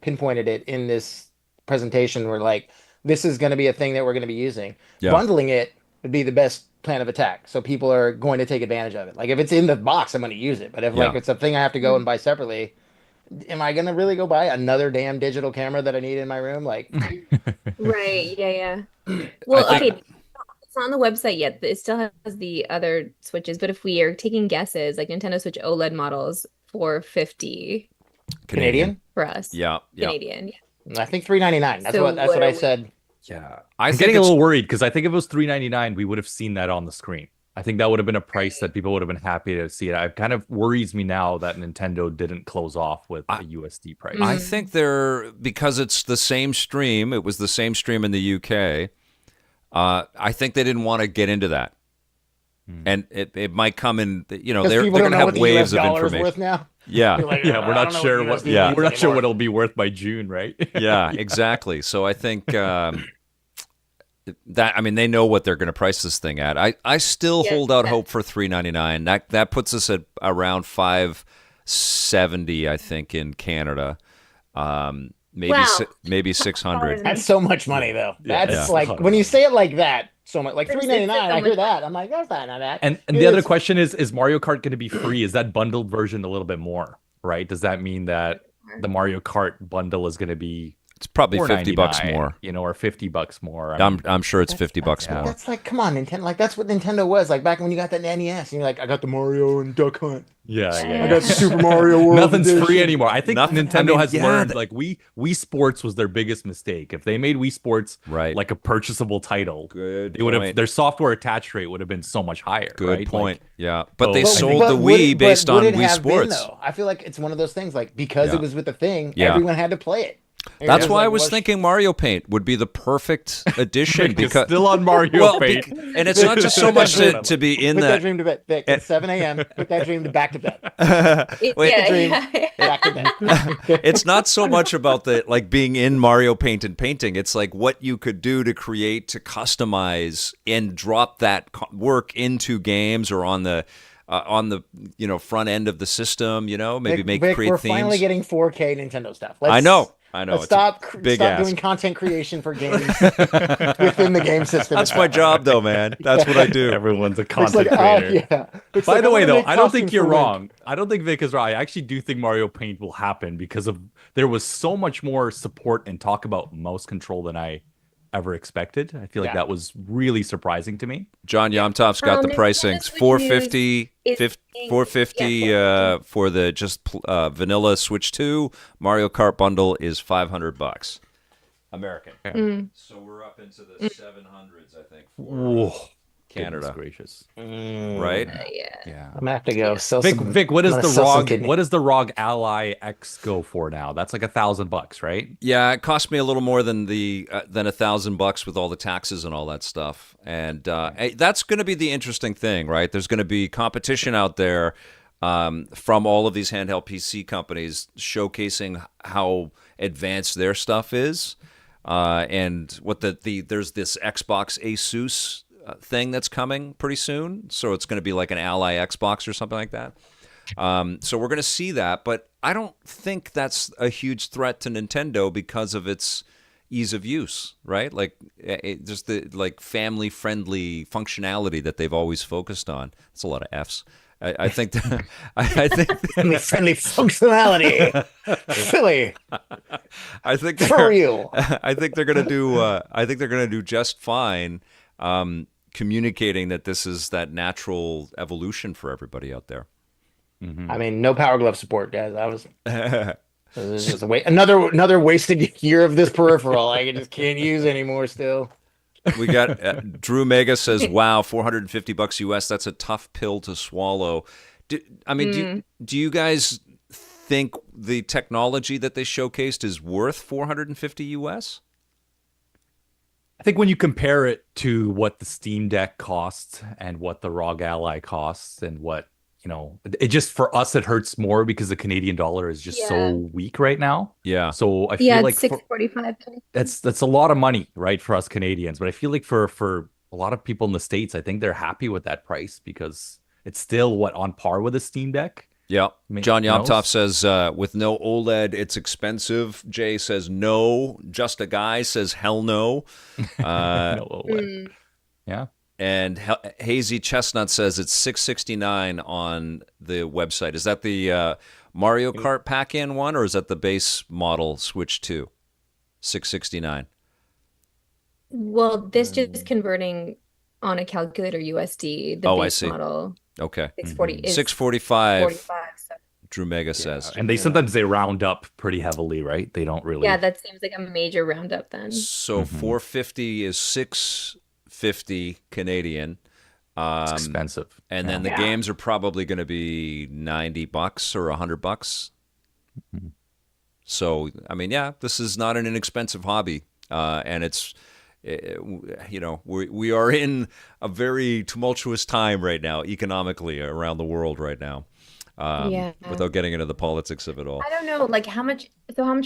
pinpointed it in this presentation, where like this is going to be a thing that we're going to be using. Yeah. Bundling it would be the best plan of attack, so people are going to take advantage of it. Like if it's in the box, I'm going to use it. But if like it's a thing I have to go and buy separately, am I going to really go buy another damn digital camera that I need in my room? Like, Right. Yeah. Well, okay. It's not on the website yet. It still has the other Switches, but if we are taking guesses, like Nintendo Switch OLED models, $450 Canadian for us. Yeah. Canadian. Yeah. I think $399. That's what I said. Yeah, I'm getting a little worried because I think if it was $399, we would have seen that on the screen. I think that would have been a price that people would have been happy to see it. It kind of worries me now that Nintendo didn't close off with a USD price. I think because it's the same stream. It was the same stream in the UK. I think they didn't want to get into that, and it might come in. They're going to have waves of information. Worth now? Yeah, we're not sure what. We're not sure what it'll be worth by June, right? Yeah, exactly. So I think they know what they're going to price this thing at. I still hold out hope for $399. That puts us at around $570, I think, in Canada. Maybe 600. That's so much money, though. That's like when you say it like that. So much like $399. I hear that. I'm like, that's not that. And the other question is Mario Kart going to be free? Is that bundled version a little bit more? Right? Does that mean that the Mario Kart bundle is going to be? It's probably $50 more, or $50 more. I'm sure it's $50 more. That's like, come on, Nintendo. Like that's what Nintendo was like back when you got that NES, and you're like, I got the Mario and Duck Hunt. Yeah. I got Super Mario World. Nothing's edition. free anymore. I think Nintendo has learned like Wii Sports was their biggest mistake. If they made Wii Sports like a purchasable title, their software attach rate would have been so much higher. Good point. Like, yeah, but they sold the Wii based on Wii Sports. I feel like it's one of those things like because it was with the thing, everyone had to play it. That's why I was thinking Mario Paint would be the perfect addition because still on Mario Paint, and it's not just so much to be in put that dream to bed. Vic, at 7 a.m. Put that dream to back to bed. Back to bed. It's not so much about the being in Mario Paint and painting. It's like what you could do to create, to customize, and drop that work into games or on the front end of the system. Maybe Vic, create we're themes. Finally getting 4K Nintendo stuff. I know. Let's stop doing content creation for games within the game system. That's my job, though, man. That's what I do. Everyone's a content creator. By the way, though, I don't think you're wrong. I don't think Vic is right. I actually do think Mario Paint will happen because there was so much more support and talk about mouse control than I ever expected. I feel like that was really surprising to me. John Yomtov's got the pricings. $450 for the just vanilla Switch 2. Mario Kart bundle is $500 American. So we're up into the 700s, I think. Whoa. Canada. Gracious. Right? Yeah. I'm gonna have to go. Vic, what is the ROG? What does the ROG Ally X go for now? That's like $1,000, right? Yeah, it cost me a little more than $1,000 with all the taxes and all that stuff. And that's going to be the interesting thing, right? There's going to be competition out there from all of these handheld PC companies showcasing how advanced their stuff is. And what there's this Xbox Asus thing that's coming pretty soon. So it's going to be like an Ally Xbox or something like that. So we're going to see that, but I don't think that's a huge threat to Nintendo because of its ease of use, right? Like just the family-friendly functionality that they've always focused on. That's a lot of Fs. I think I think friendly functionality, silly. I think for real. I think they're gonna do. I think they're gonna do just fine. Communicating that this is that natural evolution for everybody out there. Mm-hmm. I mean, no Power Glove support, guys. It was just another wasted year of this peripheral. I just can't use anymore. Still, we got Drew Mega says, "Wow, $450 US. That's a tough pill to swallow." Do you guys think the technology that they showcased is worth $450 US? I think when you compare it to what the Steam Deck costs and what the ROG Ally costs and what, it just, for us, it hurts more because the Canadian dollar is just so weak right now. Yeah. So I feel like $6.45. That's a lot of money, right, for us Canadians. But I feel like for a lot of people in the States, I think they're happy with that price because it's still on par with a Steam Deck. Yeah. John Yomtov says, with no OLED, it's expensive. Jay says, no. Just a Guy says, hell no. No OLED. Yeah. And Hazy Chestnut says it's $669 on the website. Is that the Mario Kart pack-in one, or is that the base model Switch 2? $669. Well, this just converting on a calculator USD, the base model. Okay. 645. Drew Mega says. And they sometimes round up pretty heavily, right? They don't really. Yeah, that seems like a major roundup then. So 450 is 650 Canadian. It's expensive. And then the games are probably going to be $90 or $100. Mm-hmm. So, I mean, this is not an inexpensive hobby. And it's we are in a very tumultuous time right now, economically, around the world right now, without getting into the politics of it all. I don't know, how much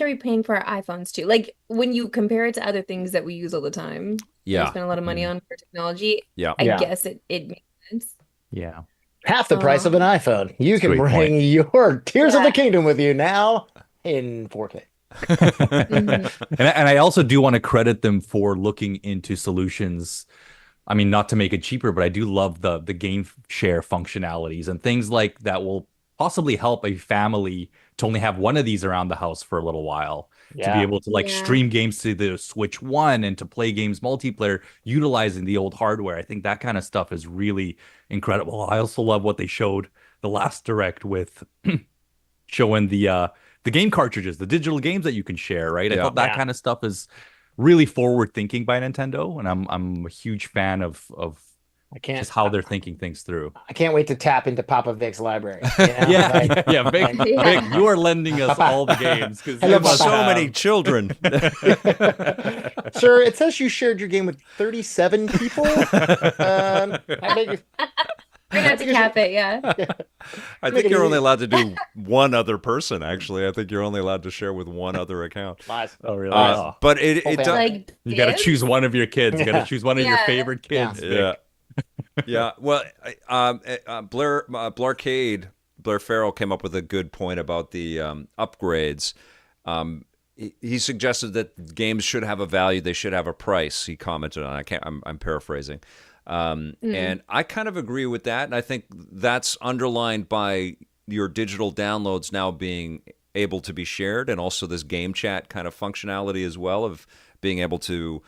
are we paying for our iPhones too? Like, when you compare it to other things that we use all the time, we spend a lot of money on for technology. I guess it makes sense. Yeah. Half the price of an iPhone. You can bring your Tears of the Kingdom with you now in 4K. And I also do want to credit them for looking into solutions. I mean, not to make it cheaper, but I do love the game share functionalities and things like that will possibly help a family to only have one of these around the house for a little while, to be able to stream games to the Switch 1 and to play games multiplayer utilizing the old hardware. I think that kind of stuff is really incredible. I also love what they showed the last Direct with showing the game cartridges, the digital games that you can share, right? I thought that kind of stuff is really forward thinking by Nintendo, and I'm a huge fan of just how they're thinking things through. I can't wait to tap into Papa Vic's library. Vic, you are lending us all the games because you have so many children. Sir, it says you shared your game with 37 people. We're going to have to cap it, I think you're only allowed to do one other person, actually. I think you're only allowed to share with one other account. Oh, really? But it does. You got to choose one of your kids. You got to choose one of your favorite kids. Yeah. Well, Blarcade, Blair Farrell came up with a good point about the upgrades. He suggested that games should have a value. They should have a price. He commented on. I'm paraphrasing. And I kind of agree with that. And I think that's underlined by your digital downloads now being able to be shared, and also this game chat kind of functionality as well, of being able to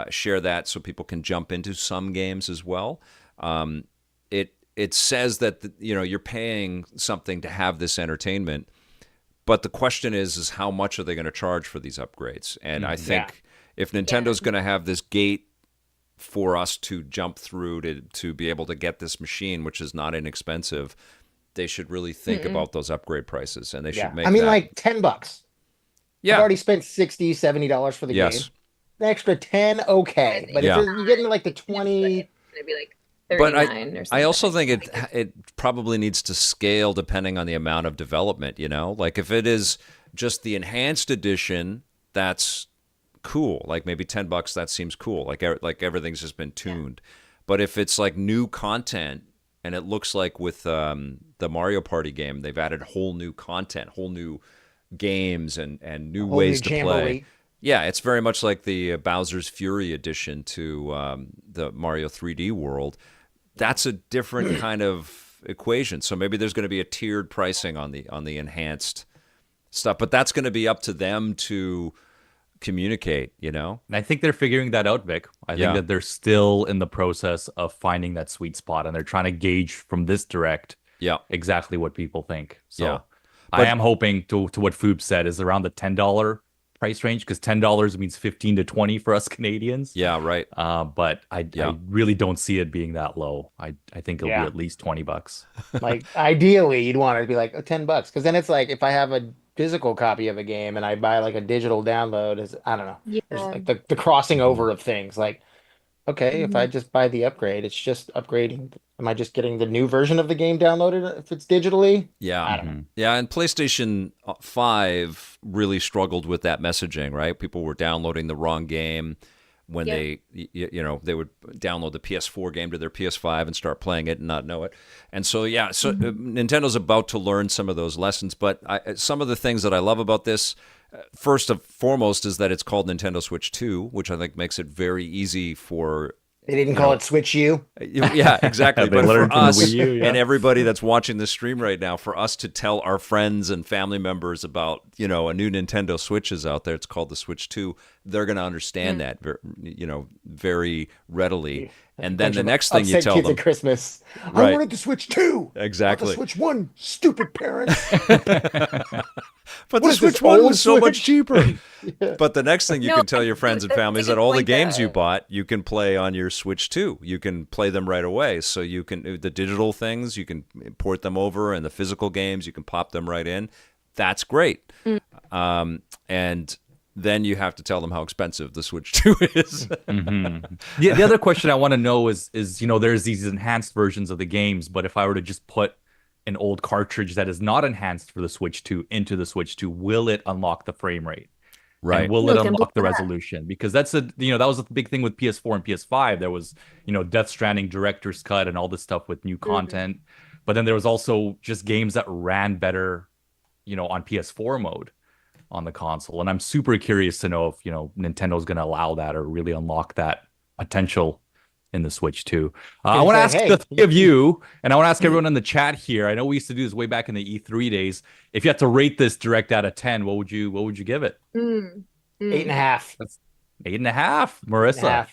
share that so people can jump into some games as well. It says that you're paying something to have this entertainment, but the question is how much are they going to charge for these upgrades? And I think if Nintendo's going to have this gate for us to jump through to be able to get this machine, which is not inexpensive, they should really think about those upgrade prices, and they should make. I mean, that. like $10. Yeah, I've already spent $60, $70 for the game. The extra 10, okay, but if you get into like the 20, it'd be like 39 or something. I also think it probably needs to scale depending on the amount of development. Like if it is just the enhanced edition, that's cool. Like maybe $10, that seems cool. Like everything's just been tuned. But if it's like new content, and it looks like with the Mario Party game, they've added whole new content, whole new games, and new ways to play. Yeah, it's very much like the Bowser's Fury edition to the Mario 3D World. That's a different kind of equation. So maybe there's going to be a tiered pricing on the enhanced stuff, but that's going to be up to them to communicate, And I think they're figuring that out, Vic. I think that they're still in the process of finding that sweet spot, and they're trying to gauge from this direct exactly what people think. So I am hoping to what Food said is around the $10 price range, because $10 means 15 to 20 for us Canadians. Yeah, right. But I really don't see it being that low. I think it'll be at least $20. Like ideally, you'd want it to be like $10, because then it's like if I have a physical copy of a game and I buy like a digital download, I don't know. Yeah. There's like the crossing over of things. Like, okay, if I just buy the upgrade, it's just upgrading. Am I just getting the new version of the game downloaded if it's digitally? Yeah. I don't know. Yeah, and PlayStation 5 really struggled with that messaging, right? People were downloading the wrong game when they would download the PS4 game to their PS5 and start playing it and not know it. And so, Nintendo's about to learn some of those lessons. But some of the things that I love about this, first and foremost, is that it's called Nintendo Switch 2, which I think makes it very easy for... They didn't call it Switch U? Yeah, exactly. But for us Wii U, and everybody that's watching this stream right now, for us to tell our friends and family members about, a new Nintendo Switch is out there, it's called the Switch 2, they're going to understand that, very readily. And then the next thing you tell kids them... at Christmas, Right. I wanted the Switch 2. Exactly. Not the Switch 1, stupid parents. But the Switch 1 was so much cheaper. But the next thing you can tell your friends and family is that all the games you bought, you can play on your Switch 2. You can play them right away. So you can, the digital things, you can port them over, and the physical games, you can pop them right in. That's great. And then you have to tell them how expensive the Switch 2 is. The other question I want to know is there's these enhanced versions of the games, but if I were to just put an old cartridge that is not enhanced for the Switch 2 into the Switch 2, will it unlock the frame rate? Right. And will it unlock the resolution? Because that's that was a big thing with PS4 and PS5. There was, Death Stranding Director's Cut and all this stuff with new content. But then there was also just games that ran better, on PS4 mode on the console. And I'm super curious to know if, Nintendo's going to allow that or really unlock that potential in the Switch 2. I want to ask the three of you, and I want to ask everyone in the chat here. I know we used to do this way back in the E3 days. If you had to rate this direct out of 10, what would you give it? 8.5. That's 8.5. Marissa. 8.5.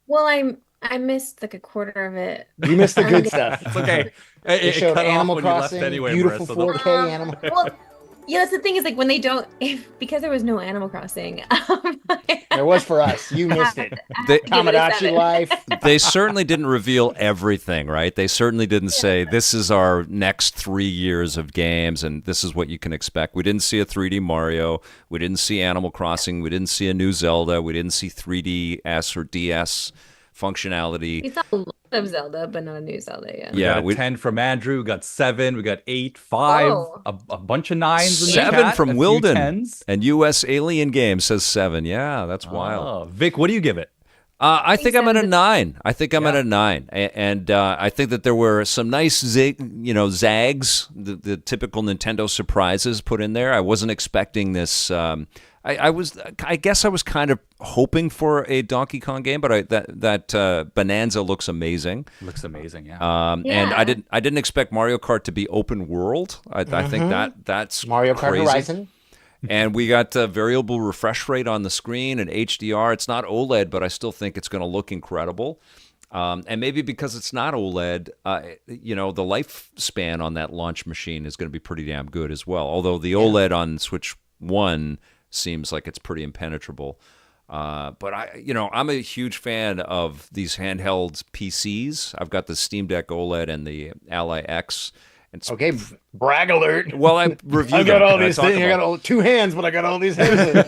Well, I missed like a quarter of it. You missed the good stuff. It's okay. They showed cut off Animal when you left Crossing, anyway, beautiful Marissa. 4K Animal. Well, yeah, that's the thing is like when they don't, because there was no Animal Crossing. There was for us. You missed it. Tamagotchi life. They certainly didn't reveal everything, right? They certainly didn't say this is our next 3 years of games and this is what you can expect. We didn't see a 3D Mario. We didn't see Animal Crossing. We didn't see a new Zelda. We didn't see 3DS or DS functionality. We saw a lot of Zelda, but not a new Zelda yet. Yeah, we got 10 from Andrew. We got 7. We got 8, 5, a bunch of 9s. 7 from Wilden. And US Alien Game says 7. Yeah, that's wild. Oh, Vic, what do you give it? I think I'm at a 9. I think I'm at a 9. And I think that there were some nice zags, the typical Nintendo surprises put in there. I wasn't expecting this. I guess I was kind of hoping for a Donkey Kong game, but that Bonanza looks amazing. Looks amazing, yeah. And I didn't expect Mario Kart to be open world. I think that's Mario Kart crazy. Horizon. And we got variable refresh rate on the screen and HDR. It's not OLED, but I still think it's going to look incredible. And maybe because it's not OLED, the lifespan on that launch machine is going to be pretty damn good as well. Although the OLED on Switch 1 seems like it's pretty impenetrable. But I'm a huge fan of these handheld PCs. I've got the Steam Deck OLED and the Ally X. Okay, brag alert. Well, I reviewed I got them, all these things. I got two hands, but I got all these hands.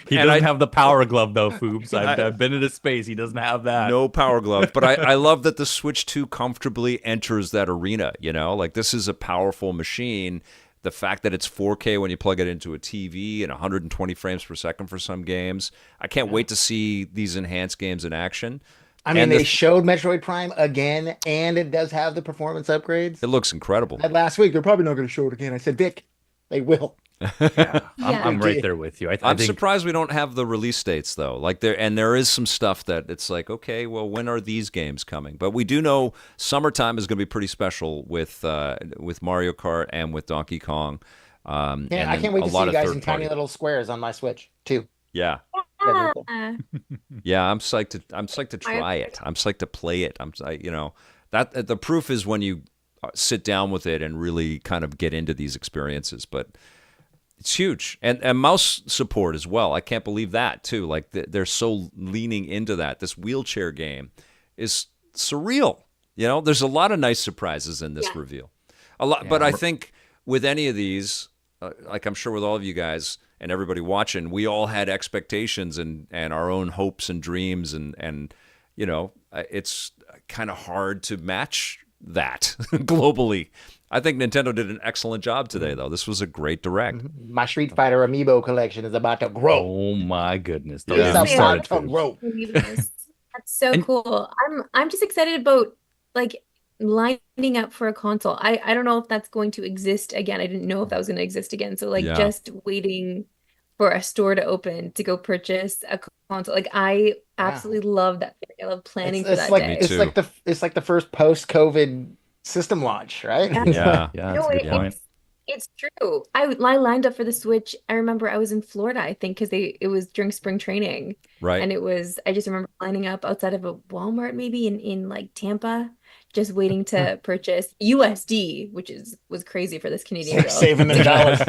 He doesn't have the power glove though, Foobs. I've been in his space. He doesn't have that. No power glove. But I love that the Switch 2 comfortably enters that arena. Like this is a powerful machine. The fact that it's 4K when you plug it into a TV and 120 frames per second for some games. I can't wait to see these enhanced games in action. I mean, they showed Metroid Prime again, and it does have the performance upgrades. It looks incredible. Last week, they're probably not going to show it again. I said, Vic, they will. I'm right there with you. I I'm think surprised we don't have the release dates though. There is some stuff that it's like, okay, well, when are these games coming? But we do know summertime is going to be pretty special with Mario Kart and with Donkey Kong. I can't wait to see you guys in tiny little squares on my Switch too. Yeah. Yeah, I'm psyched to try it. I'm psyched to play it. That the proof is when you sit down with it and really kind of get into these experiences. But it's huge, and mouse support as well. I can't believe that too. Like they're so leaning into that. This wheelchair game is surreal. There's a lot of nice surprises in this reveal. A lot, but I think with any of these, like I'm sure with all of you guys and everybody watching, we all had expectations and our own hopes and dreams, and it's kind of hard to match that globally. I think Nintendo did an excellent job today, though. This was a great direct. My Street Fighter amiibo collection is about to grow. Oh my goodness! It's about to grow. That's so cool. I'm just excited about lining up for a console. I don't know if that's going to exist again. I didn't know if that was going to exist again. So just waiting for a store to open to go purchase a console. I absolutely love that. I love planning for that day. It's like the first post-COVID system launch, right? Yeah. That's a good point. It's true. I lined up for the Switch. I remember I was in Florida, I think, because it was during spring training. Right. And I just remember lining up outside of a Walmart, maybe in Tampa, just waiting to purchase USD, which was crazy for this Canadian girl. Saving the dollars.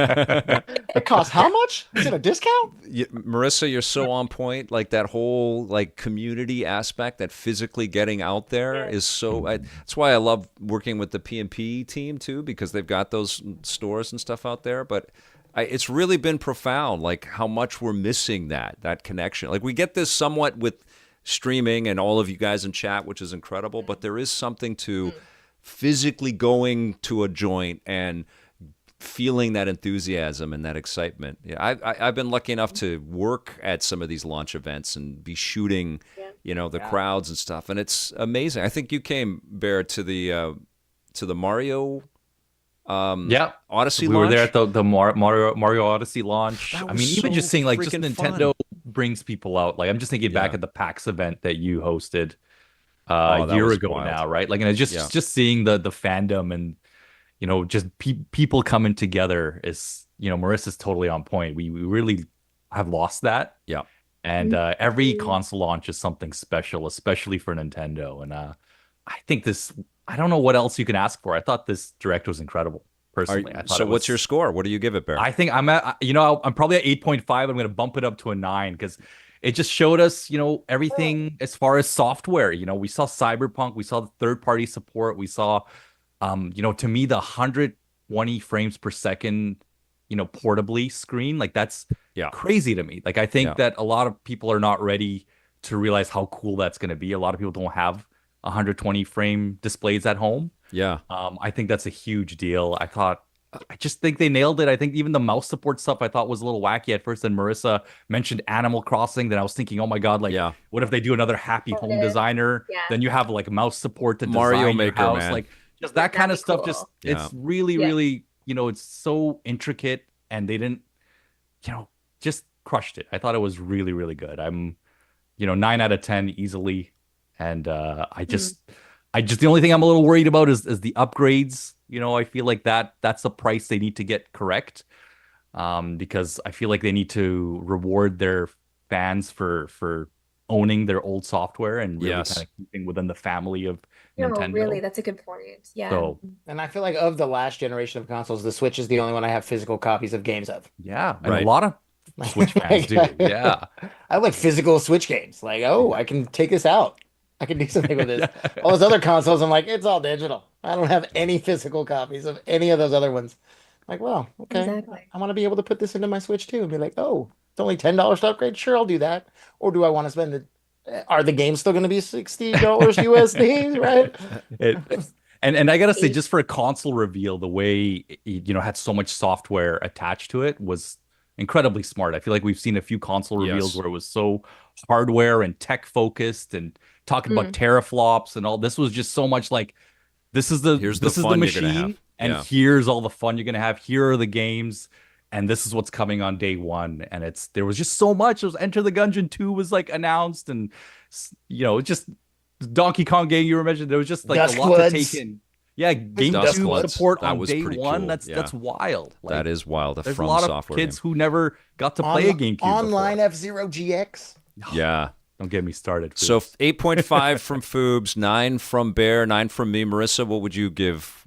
It costs how much? Is it a discount? Marissa, you're so on point. Like that whole community aspect, that physically getting out there is so. That's why I love working with the P&P team too, because they've got those stores and stuff out there. But it's really been profound, how much we're missing that connection. We get this somewhat with streaming and all of you guys in chat, which is incredible, but there is something to physically going to a joint and feeling that enthusiasm and that excitement. I've been lucky enough to work at some of these launch events and be shooting, the crowds and stuff, and it's amazing. I think you came, Behr, to the Mario Odyssey launch. We were there at the Mario Odyssey launch. I mean, even just seeing just Nintendo brings people out. I'm just thinking back at the PAX event that you hosted a year ago now, right? And it's just seeing the fandom and just people coming together is Marissa's totally on point. We really have lost that. Yeah. And every console launch is something special, especially for Nintendo. And I think I don't know what else you can ask for. I thought this direct was incredible, personally. What's your score? What do you give it, Behr? I think I'm at, I'm probably at 8.5. I'm going to bump it up to a 9 because it just showed us, everything as far as software. We saw Cyberpunk, we saw the third-party support, we saw, to me, the 120 frames per second, portably screen. That's crazy to me. I think that a lot of people are not ready to realize how cool that's going to be. A lot of people don't have 120 frame displays at home. Yeah. I think that's a huge deal. I just think they nailed it. I think even the mouse support stuff I thought was a little wacky at first. And Marissa mentioned Animal Crossing. Then I was thinking, oh my God, what if they do another Happy Home Designer? Yeah. Then you have mouse support to Mario design Maker, your house. man. Just that kind of stuff. Cool. It's really, it's so intricate, and they didn't, just crushed it. I thought it was really, really good. I'm, 9 out of 10 easily. And I just the only thing I'm a little worried about is the upgrades. I feel like that's the price they need to get correct, because I feel like they need to reward their fans for owning their old software and really kind of keeping within the family of Nintendo. Really, that's a good point. Yeah. So, and I feel like of the last generation of consoles, the Switch is the only one I have physical copies of games of. Yeah, and a lot of Switch fans do. Yeah. I like physical Switch games. Like, oh, I can take this out. I can do something with this. All those other consoles, I'm like, it's all digital. I don't have any physical copies of any of those other ones. Like, well, okay. Exactly. I want to be able to put this into my Switch too and be like, oh, it's only $10 to upgrade. Sure, I'll do that. Or do I want to spend it? Are the games still going to be $60 USD? Right? And I gotta say, just for a console reveal, the way it, had so much software attached to it was incredibly smart. I feel like we've seen a few console reveals where it was so hardware and tech focused and talking about teraflops and all. This was just so much like, this is the machine, and here's all the fun you're gonna have. Here are the games, and this is what's coming on day one. And there was just so much. It was Enter the Gungeon 2 was like announced, and just Donkey Kong game you were mentioning. There was just like a lot to take in. Yeah, GameCube support on day one. Cool. That's wild. Like, that is wild. There's a lot of kids who never got to play a GameCube online F-Zero GX. Yeah. Don't get me started. Foobs. So 8.5 from Foobs, 9 from Behr, 9 from me. Marissa, what would you give?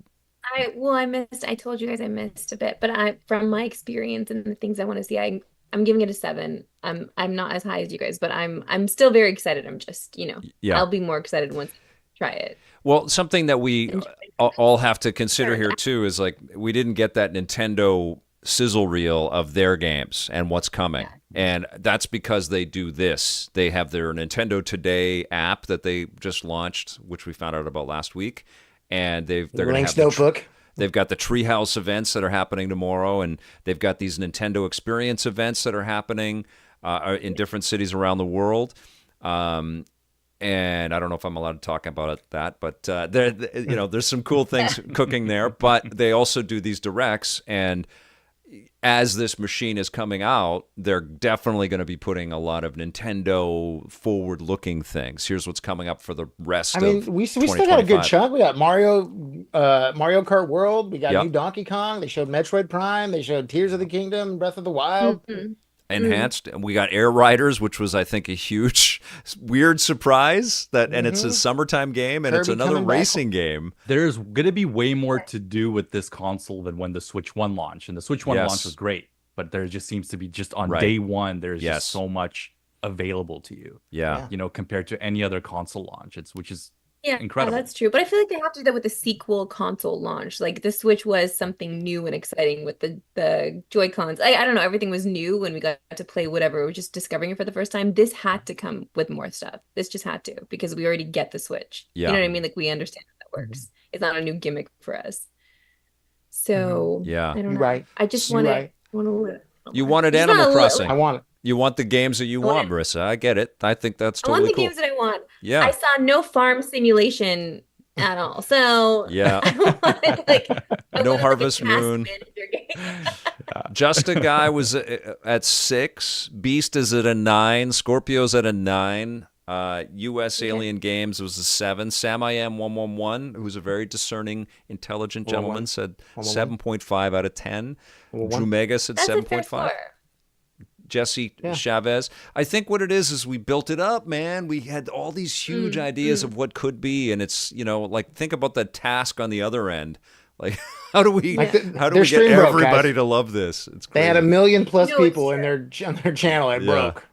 I told you guys I missed a bit, but from my experience and the things I want to see, I'm giving it a 7. I'm not as high as you guys, but I'm still very excited. I'm just, I'll be more excited once I try it. Well, something that we all have to consider here too is like we didn't get that Nintendo sizzle reel of their games and what's coming. And that's because they do this. They have their Nintendo Today app that they just launched, which we found out about last week. And they're going to have they've got the Treehouse events that are happening tomorrow, and they've got these Nintendo Experience events that are happening in different cities around the world. And I don't know if I'm allowed to talk about that, but there's some cool things cooking there. But they also do these directs, and as this machine is coming out, they're definitely going to be putting a lot of Nintendo forward-looking things. Here's what's coming up for the rest of 2025. We still got a good chunk. We got Mario Kart World. We got new Donkey Kong. They showed Metroid Prime. They showed Tears of the Kingdom, Breath of the Wild. Mm-hmm. Enhanced. And we got Air Riders, which was, I think, a huge, weird surprise. And it's a summertime game, and Kirby, it's another racing game. There's going to be way more to do with this console than when the Switch 1 launched. And the Switch 1 launch was great, but there just seems to be just on day one, there's just so much available to you. Yeah. Compared to any other console launch, which is incredible. That's true. But I feel like they have to do that with the sequel console launch. Like the Switch was something new and exciting with the Joy-Cons. I don't know. Everything was new when we got to play whatever. We were just discovering it for the first time. This had to come with more stuff. This just had to, because we already get the Switch. Yeah. You know what I mean? Like we understand how that works. It's not a new gimmick for us. So I don't know. Right. I just want to. You wanted Animal Crossing. I want it. You want the games that you want, Marissa. I get it. I think that's totally I want the cool. games that I want. Yeah. I saw no farm simulation at all. So I wanted, no Harvest Moon. Just a Guy was at 6. Beast is at a 9. Scorpio's at a 9. U.S. Alien Games was a 7. Sam I Am 111, who's a very discerning, intelligent gentleman, said 7.5 out of 10. Drew Mega said 7.5. Jesse Chavez. I think what it is we built it up, man. We had all these huge ideas of what could be, and it's like think about the task on the other end. Like how do we get everybody to love this? It's crazy. They had 1 million plus people on their channel. It broke.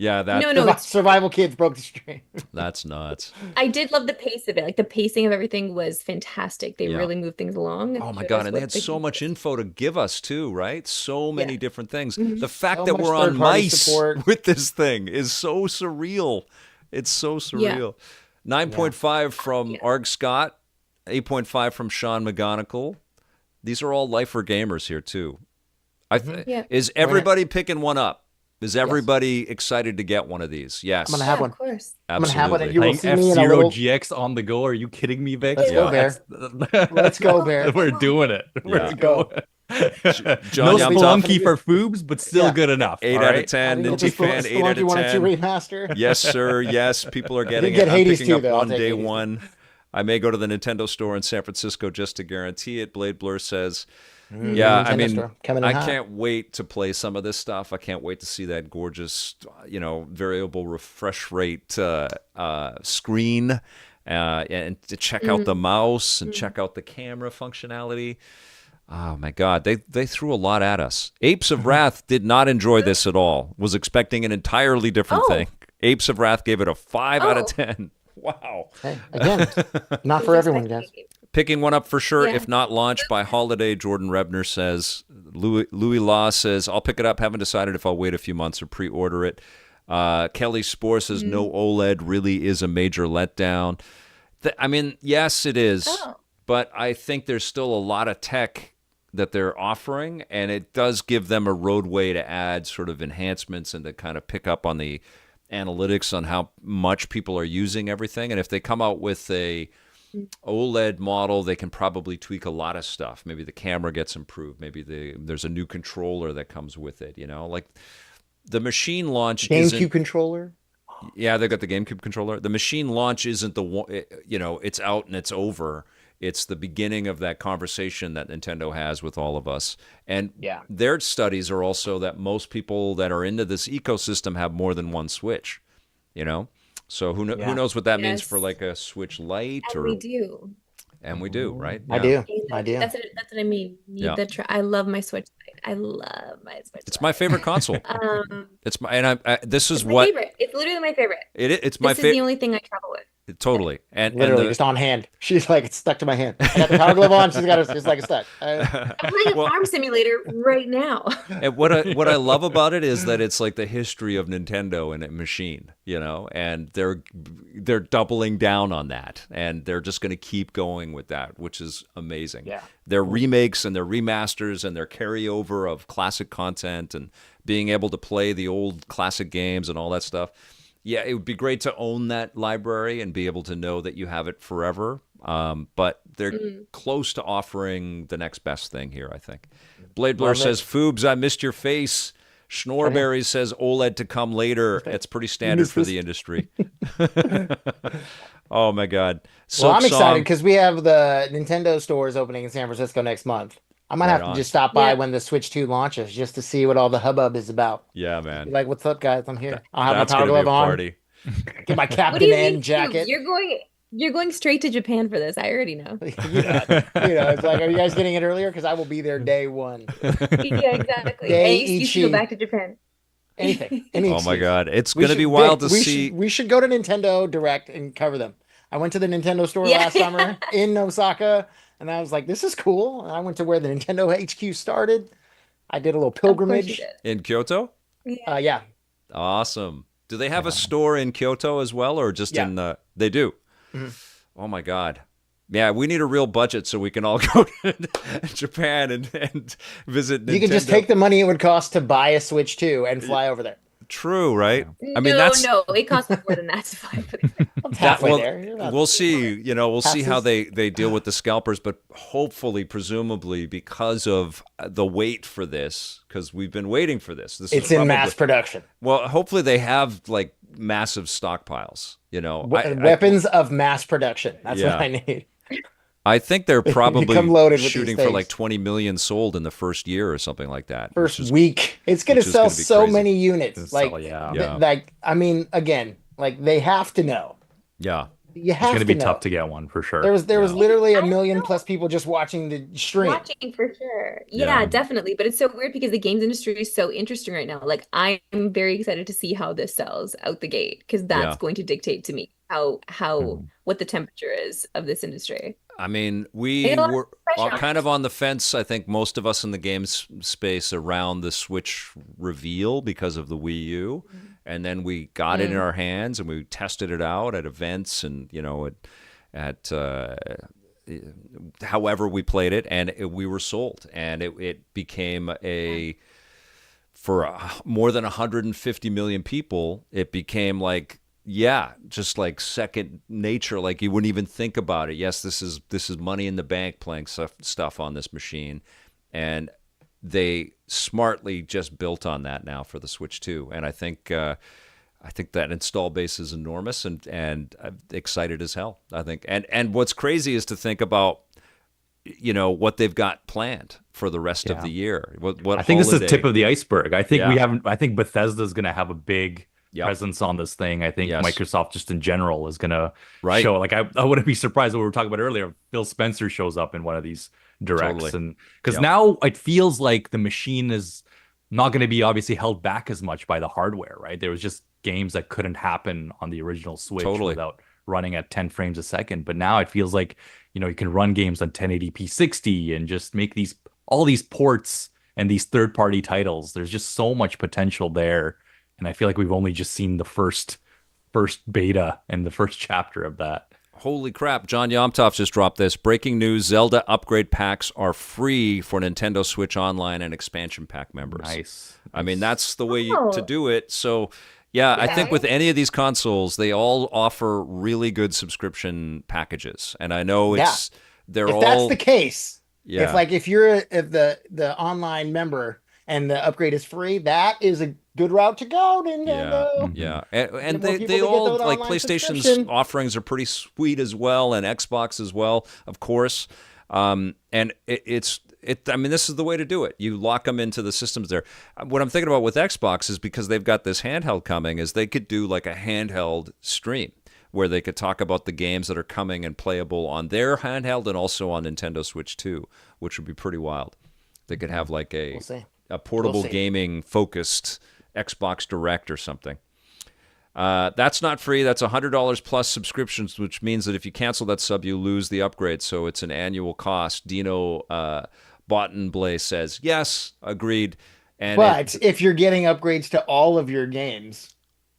Yeah, that Survival Kids broke the stream. That's nuts. I did love the pace of it. Like the pacing of everything was fantastic. They really moved things along. Oh my God. And they had so much info to give us too, right? So many different things. Mm-hmm. The fact that we're on mice with this thing is so surreal. It's so surreal. 9.5 from Arg Scott, 8.5 from Sean McGonigal. These are all lifer gamers here too. Is everybody picking one up? Is everybody excited to get one of these? Yes. I'm going to have one. Of course. Absolutely. I'm going to have one. You will see me in F-Zero GX on the go. Are you kidding me, Vic? Let's go, Behr. Let's go, Behr. We're doing it. Let's go. No Spelunky for Foobs, but still good enough. 8 out of 10. Ninja Fan, 8 out of 10. Spelunky 1 and 2 remaster? Yes, sir. Yes. People are getting it. I'm picking up on day one. I may go to the Nintendo store in San Francisco just to guarantee it. Blade Blur says... I mean, I can't wait to play some of this stuff. I can't wait to see that gorgeous, variable refresh rate screen and to check out the mouse and check out the camera functionality. Oh my God, they threw a lot at us. Apes of Wrath did not enjoy this at all. Was expecting an entirely different thing. Apes of Wrath gave it a 5 out of 10. Wow. Hey, again, not for everyone, guys. Picking one up for sure, if not launched by holiday, Jordan Rebner says. Louis Law says, I'll pick it up. Haven't decided if I'll wait a few months or pre-order it. Kelly Spore says, no OLED really is a major letdown. I mean, yes, it is. But I think there's still a lot of tech that they're offering, and it does give them a roadway to add sort of enhancements and to kind of pick up on the analytics on how much people are using everything. And if they come out with a OLED model, they can probably tweak a lot of stuff. Maybe the camera gets improved. Maybe there's a new controller that comes with it. Like the machine launch GameCube controller. Yeah, they got the GameCube controller. The machine launch isn't the one. It's out and it's over. It's the beginning of that conversation that Nintendo has with all of us. And their studies are also that most people that are into this ecosystem have more than one Switch, So who knows what that means for like a Switch Lite? And we do. And we do, right? I do. That's what I mean. I love my Switch Lite. I love my Switch Lite. It's my favorite console. It's my this is my what favorite. It's literally my favorite. It's my favorite. This is the only thing I travel with. Totally, and literally just on hand. She's like, it's stuck to my hand. I got the power glove on. She's got it. It's like it's stuck. I'm playing a farm simulator right now. And what I love about it is that it's like the history of Nintendo in a machine, and they're doubling down on that, and they're just going to keep going with that, which is amazing. Yeah, their remakes and their remasters and their carryover of classic content and being able to play the old classic games and all that stuff. Yeah, it would be great to own that library and be able to know that you have it forever. But they're close to offering the next best thing here, I think. Blade Blur says, Foobs, I missed your face. Schnorberry says OLED to come later. It's pretty standard for the industry. Oh, my God. Well, I'm excited because we have the Nintendo stores opening in San Francisco next month. I might have to just stop by when the Switch 2 launches just to see what all the hubbub is about. Yeah, man. Be like, what's up, guys? I'm here. I'll have my power glove on. Get my Captain N jacket. You're going straight to Japan for this. I already know. It's like, are you guys getting it earlier? Because I will be there day one. Yeah, exactly. Any excuse to go back to Japan. Anything. Oh my God, it's going to be wild to see. We should go to Nintendo Direct and cover them. I went to the Nintendo store last summer in Osaka. And I was like, this is cool. And I went to where the Nintendo HQ started. I did a little pilgrimage. In Kyoto? Yeah. Awesome. Do they have a store in Kyoto as well, or just in the... They do? Mm-hmm. Oh, my God. Yeah, we need a real budget so we can all go to Japan and visit Nintendo. You can just take the money it would cost to buy a Switch 2 and fly over there. True, right? I mean, no, it costs more than that to fly over there. We'll see. We'll see how they deal with the scalpers, but hopefully, presumably, because of the wait for this, because we've been waiting for this. It's in mass production. Well, hopefully they have like massive stockpiles. Weapons of mass production. That's what I need. I think they're probably shooting for like 20 million sold in the first year or something like that. First week. It's going to sell so many units. I mean, again, like they have to know. Yeah. You have it's going to be know. tough to get one for sure. There was literally 1 million plus people just watching the stream. Watching for sure. Yeah, definitely. But it's so weird because the games industry is so interesting right now. Like I'm very excited to see how this sells out the gate because that's going to dictate to me what the temperature is of this industry. I mean, we were kind of on the fence, I think, most of us in the games space around the Switch reveal because of the Wii U. Mm-hmm. And then we got it in our hands and we tested it out at events and, at however we played it. And we were sold. And it became for more than 150 million people, it became like, just like second nature. Like you wouldn't even think about it. Yes, this is money in the bank playing stuff on this machine, and they smartly just built on that now for the Switch 2. And I think that install base is enormous, and I'm excited as hell. I think, and what's crazy is to think about what they've got planned for the rest of the year. What I think this is the tip of the iceberg. I think I think Bethesda's going to have a big presence on this thing. I think Microsoft just in general is going to show. Like I wouldn't be surprised what we were talking about earlier. Phil Spencer shows up in one of these directs. Totally. And because now it feels like the machine is not going to be obviously held back as much by the hardware, right? There was just games that couldn't happen on the original Switch without running at 10 frames a second. But now it feels like, you can run games on 1080p 60 and just make all these ports and these third-party titles. There's just so much potential there. And I feel like we've only just seen the first beta and the first chapter of that. Holy crap, John Yomtov just dropped this. Breaking news, Zelda upgrade packs are free for Nintendo Switch Online and expansion pack members. Nice. I mean, that's the way to do it. So, yeah, I think with any of these consoles, they all offer really good subscription packages. And I know If that's the case, if you're the online member and the upgrade is free, that is a good route to go, Nintendo. Yeah. And they all, like, PlayStation's offerings are pretty sweet as well, and Xbox as well, of course. And I mean, this is the way to do it. You lock them into the systems there. What I'm thinking about with Xbox is because they've got this handheld coming, is they could do like a handheld stream where they could talk about the games that are coming and playable on their handheld and also on Nintendo Switch 2, which would be pretty wild. They could have like a portable gaming focused Xbox Direct or something. That's not free. That's $100 plus subscriptions, which means that if you cancel that sub, you lose the upgrade. So it's an annual cost. Dino Bottenblay says, yes, agreed. But if you're getting upgrades to all of your games,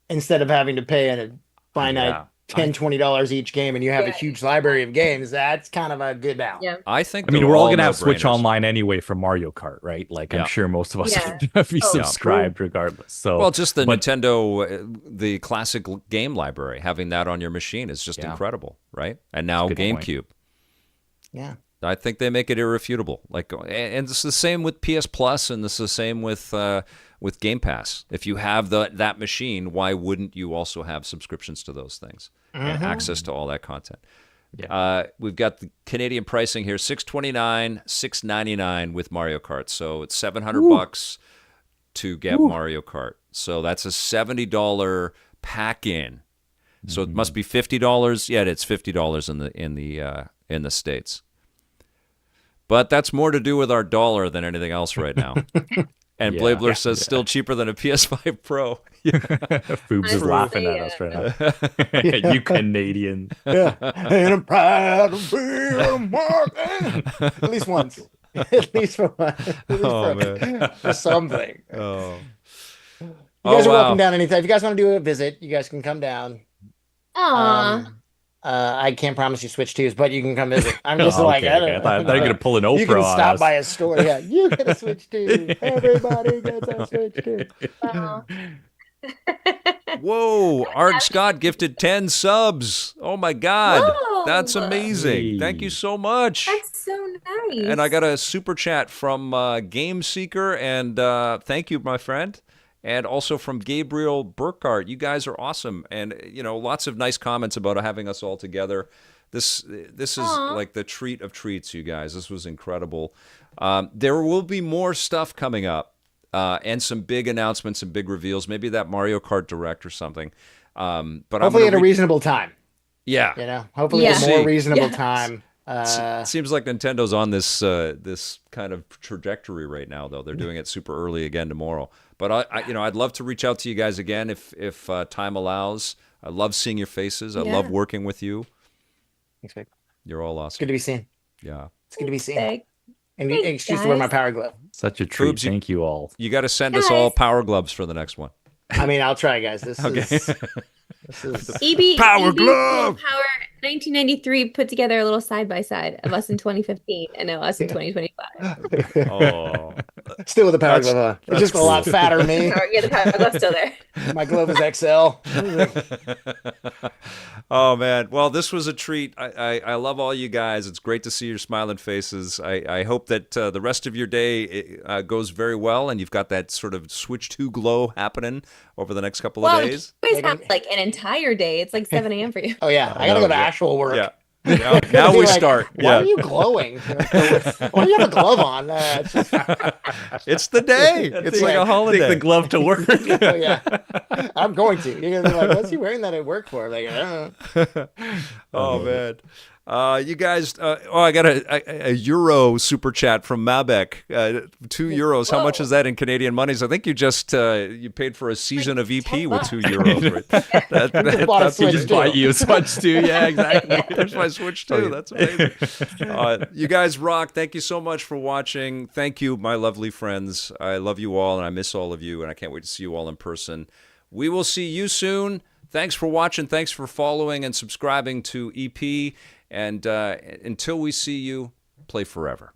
instead of having to pay a finite $10, $20 each game, and you have a huge library of games, that's kind of a good balance. Yeah. I think we're all going to have Switch Online anyway for Mario Kart, right? Like, I'm sure most of us are be subscribed regardless. So, well, just the Nintendo, the classic game library, having that on your machine is just incredible, right? And now GameCube. Yeah. I think they make it irrefutable. Like, and it's the same with PS Plus, and it's the same with Game Pass. If you have that machine, why wouldn't you also have subscriptions to those things and access to all that content? Yeah. We've got the Canadian pricing here: $629, $699 with Mario Kart. So it's $700 to get Mario Kart. So that's a $70 pack in. So it must be $50. Yeah, it's $50 in the States. But that's more to do with our dollar than anything else right now. And Blabler says still cheaper than a PS5 Pro. Foobs is laughing at us right now. You Canadian. Yeah. And I'm proud to be American. At least once. At least for one. For something. Oh. You guys are welcome down anytime. If you guys want to do a visit, you guys can come down. Aww. I can't promise you Switch 2s, but you can come visit. I'm just I don't know. I thought you were going to pull an Oprah. You can on stop us. by a store. Yeah, you get a Switch 2. Everybody gets a Switch 2. Whoa, Art Scott gifted 10 subs. Oh my God. Whoa. That's amazing. Thank you so much. That's so nice. And I got a super chat from Game Seeker, and thank you, my friend. And also from Gabriel Burkhardt. You guys are awesome. And, lots of nice comments about having us all together. This is like the treat of treats, you guys. This was incredible. There will be more stuff coming up and some big announcements and big reveals. Maybe that Mario Kart Direct or something. But hopefully at a reasonable time. Yeah. Hopefully at a more reasonable time. It seems like Nintendo's on this kind of trajectory right now, though. They're doing it super early again tomorrow. But I'd love to reach out to you guys again if time allows. I love seeing your faces. I love working with you. Thanks, babe. You're all awesome. It's good to be seen. Yeah, it's good to be seen. And excuse to wear my power glove. Such a treat. Thank you all. You got to send us all power gloves for the next one. I mean, I'll try, guys. This is Power glove. Power 1993 put together a little side by side of us in 2015 and now us in 2025. Oh, still with the power glove on. It's just a lot fatter than me. Yeah, the power glove's still there. My glove is XL. Oh man, well, this was a treat. I love all you guys. It's great to see your smiling faces. I hope that the rest of your day goes very well, and you've got that sort of Switch 2 glow happening over the next couple of days. You always have like an entire day. It's like 7 a.m. for you. Oh yeah, I gotta go to actual work. Yeah. Now we start. Why are you glowing? Why do you have a glove on? It's the day. It's like a holiday. Take the glove to work. Oh, yeah, I'm going to. You're gonna be like, "What's he wearing that at work for?" Like, I don't know. Oh man. You guys, I got a euro super chat from Mabek. €2. How much is that in Canadian monies? I think you just you paid for a season of EP with €2. Right? That's what just buy you a Switch 2. Yeah, exactly. There's my Switch 2. That's amazing. You guys rock. Thank you so much for watching. Thank you, my lovely friends. I love you all, and I miss all of you, and I can't wait to see you all in person. We will see you soon. Thanks for watching. Thanks for following and subscribing to EP. And until we see you, play forever.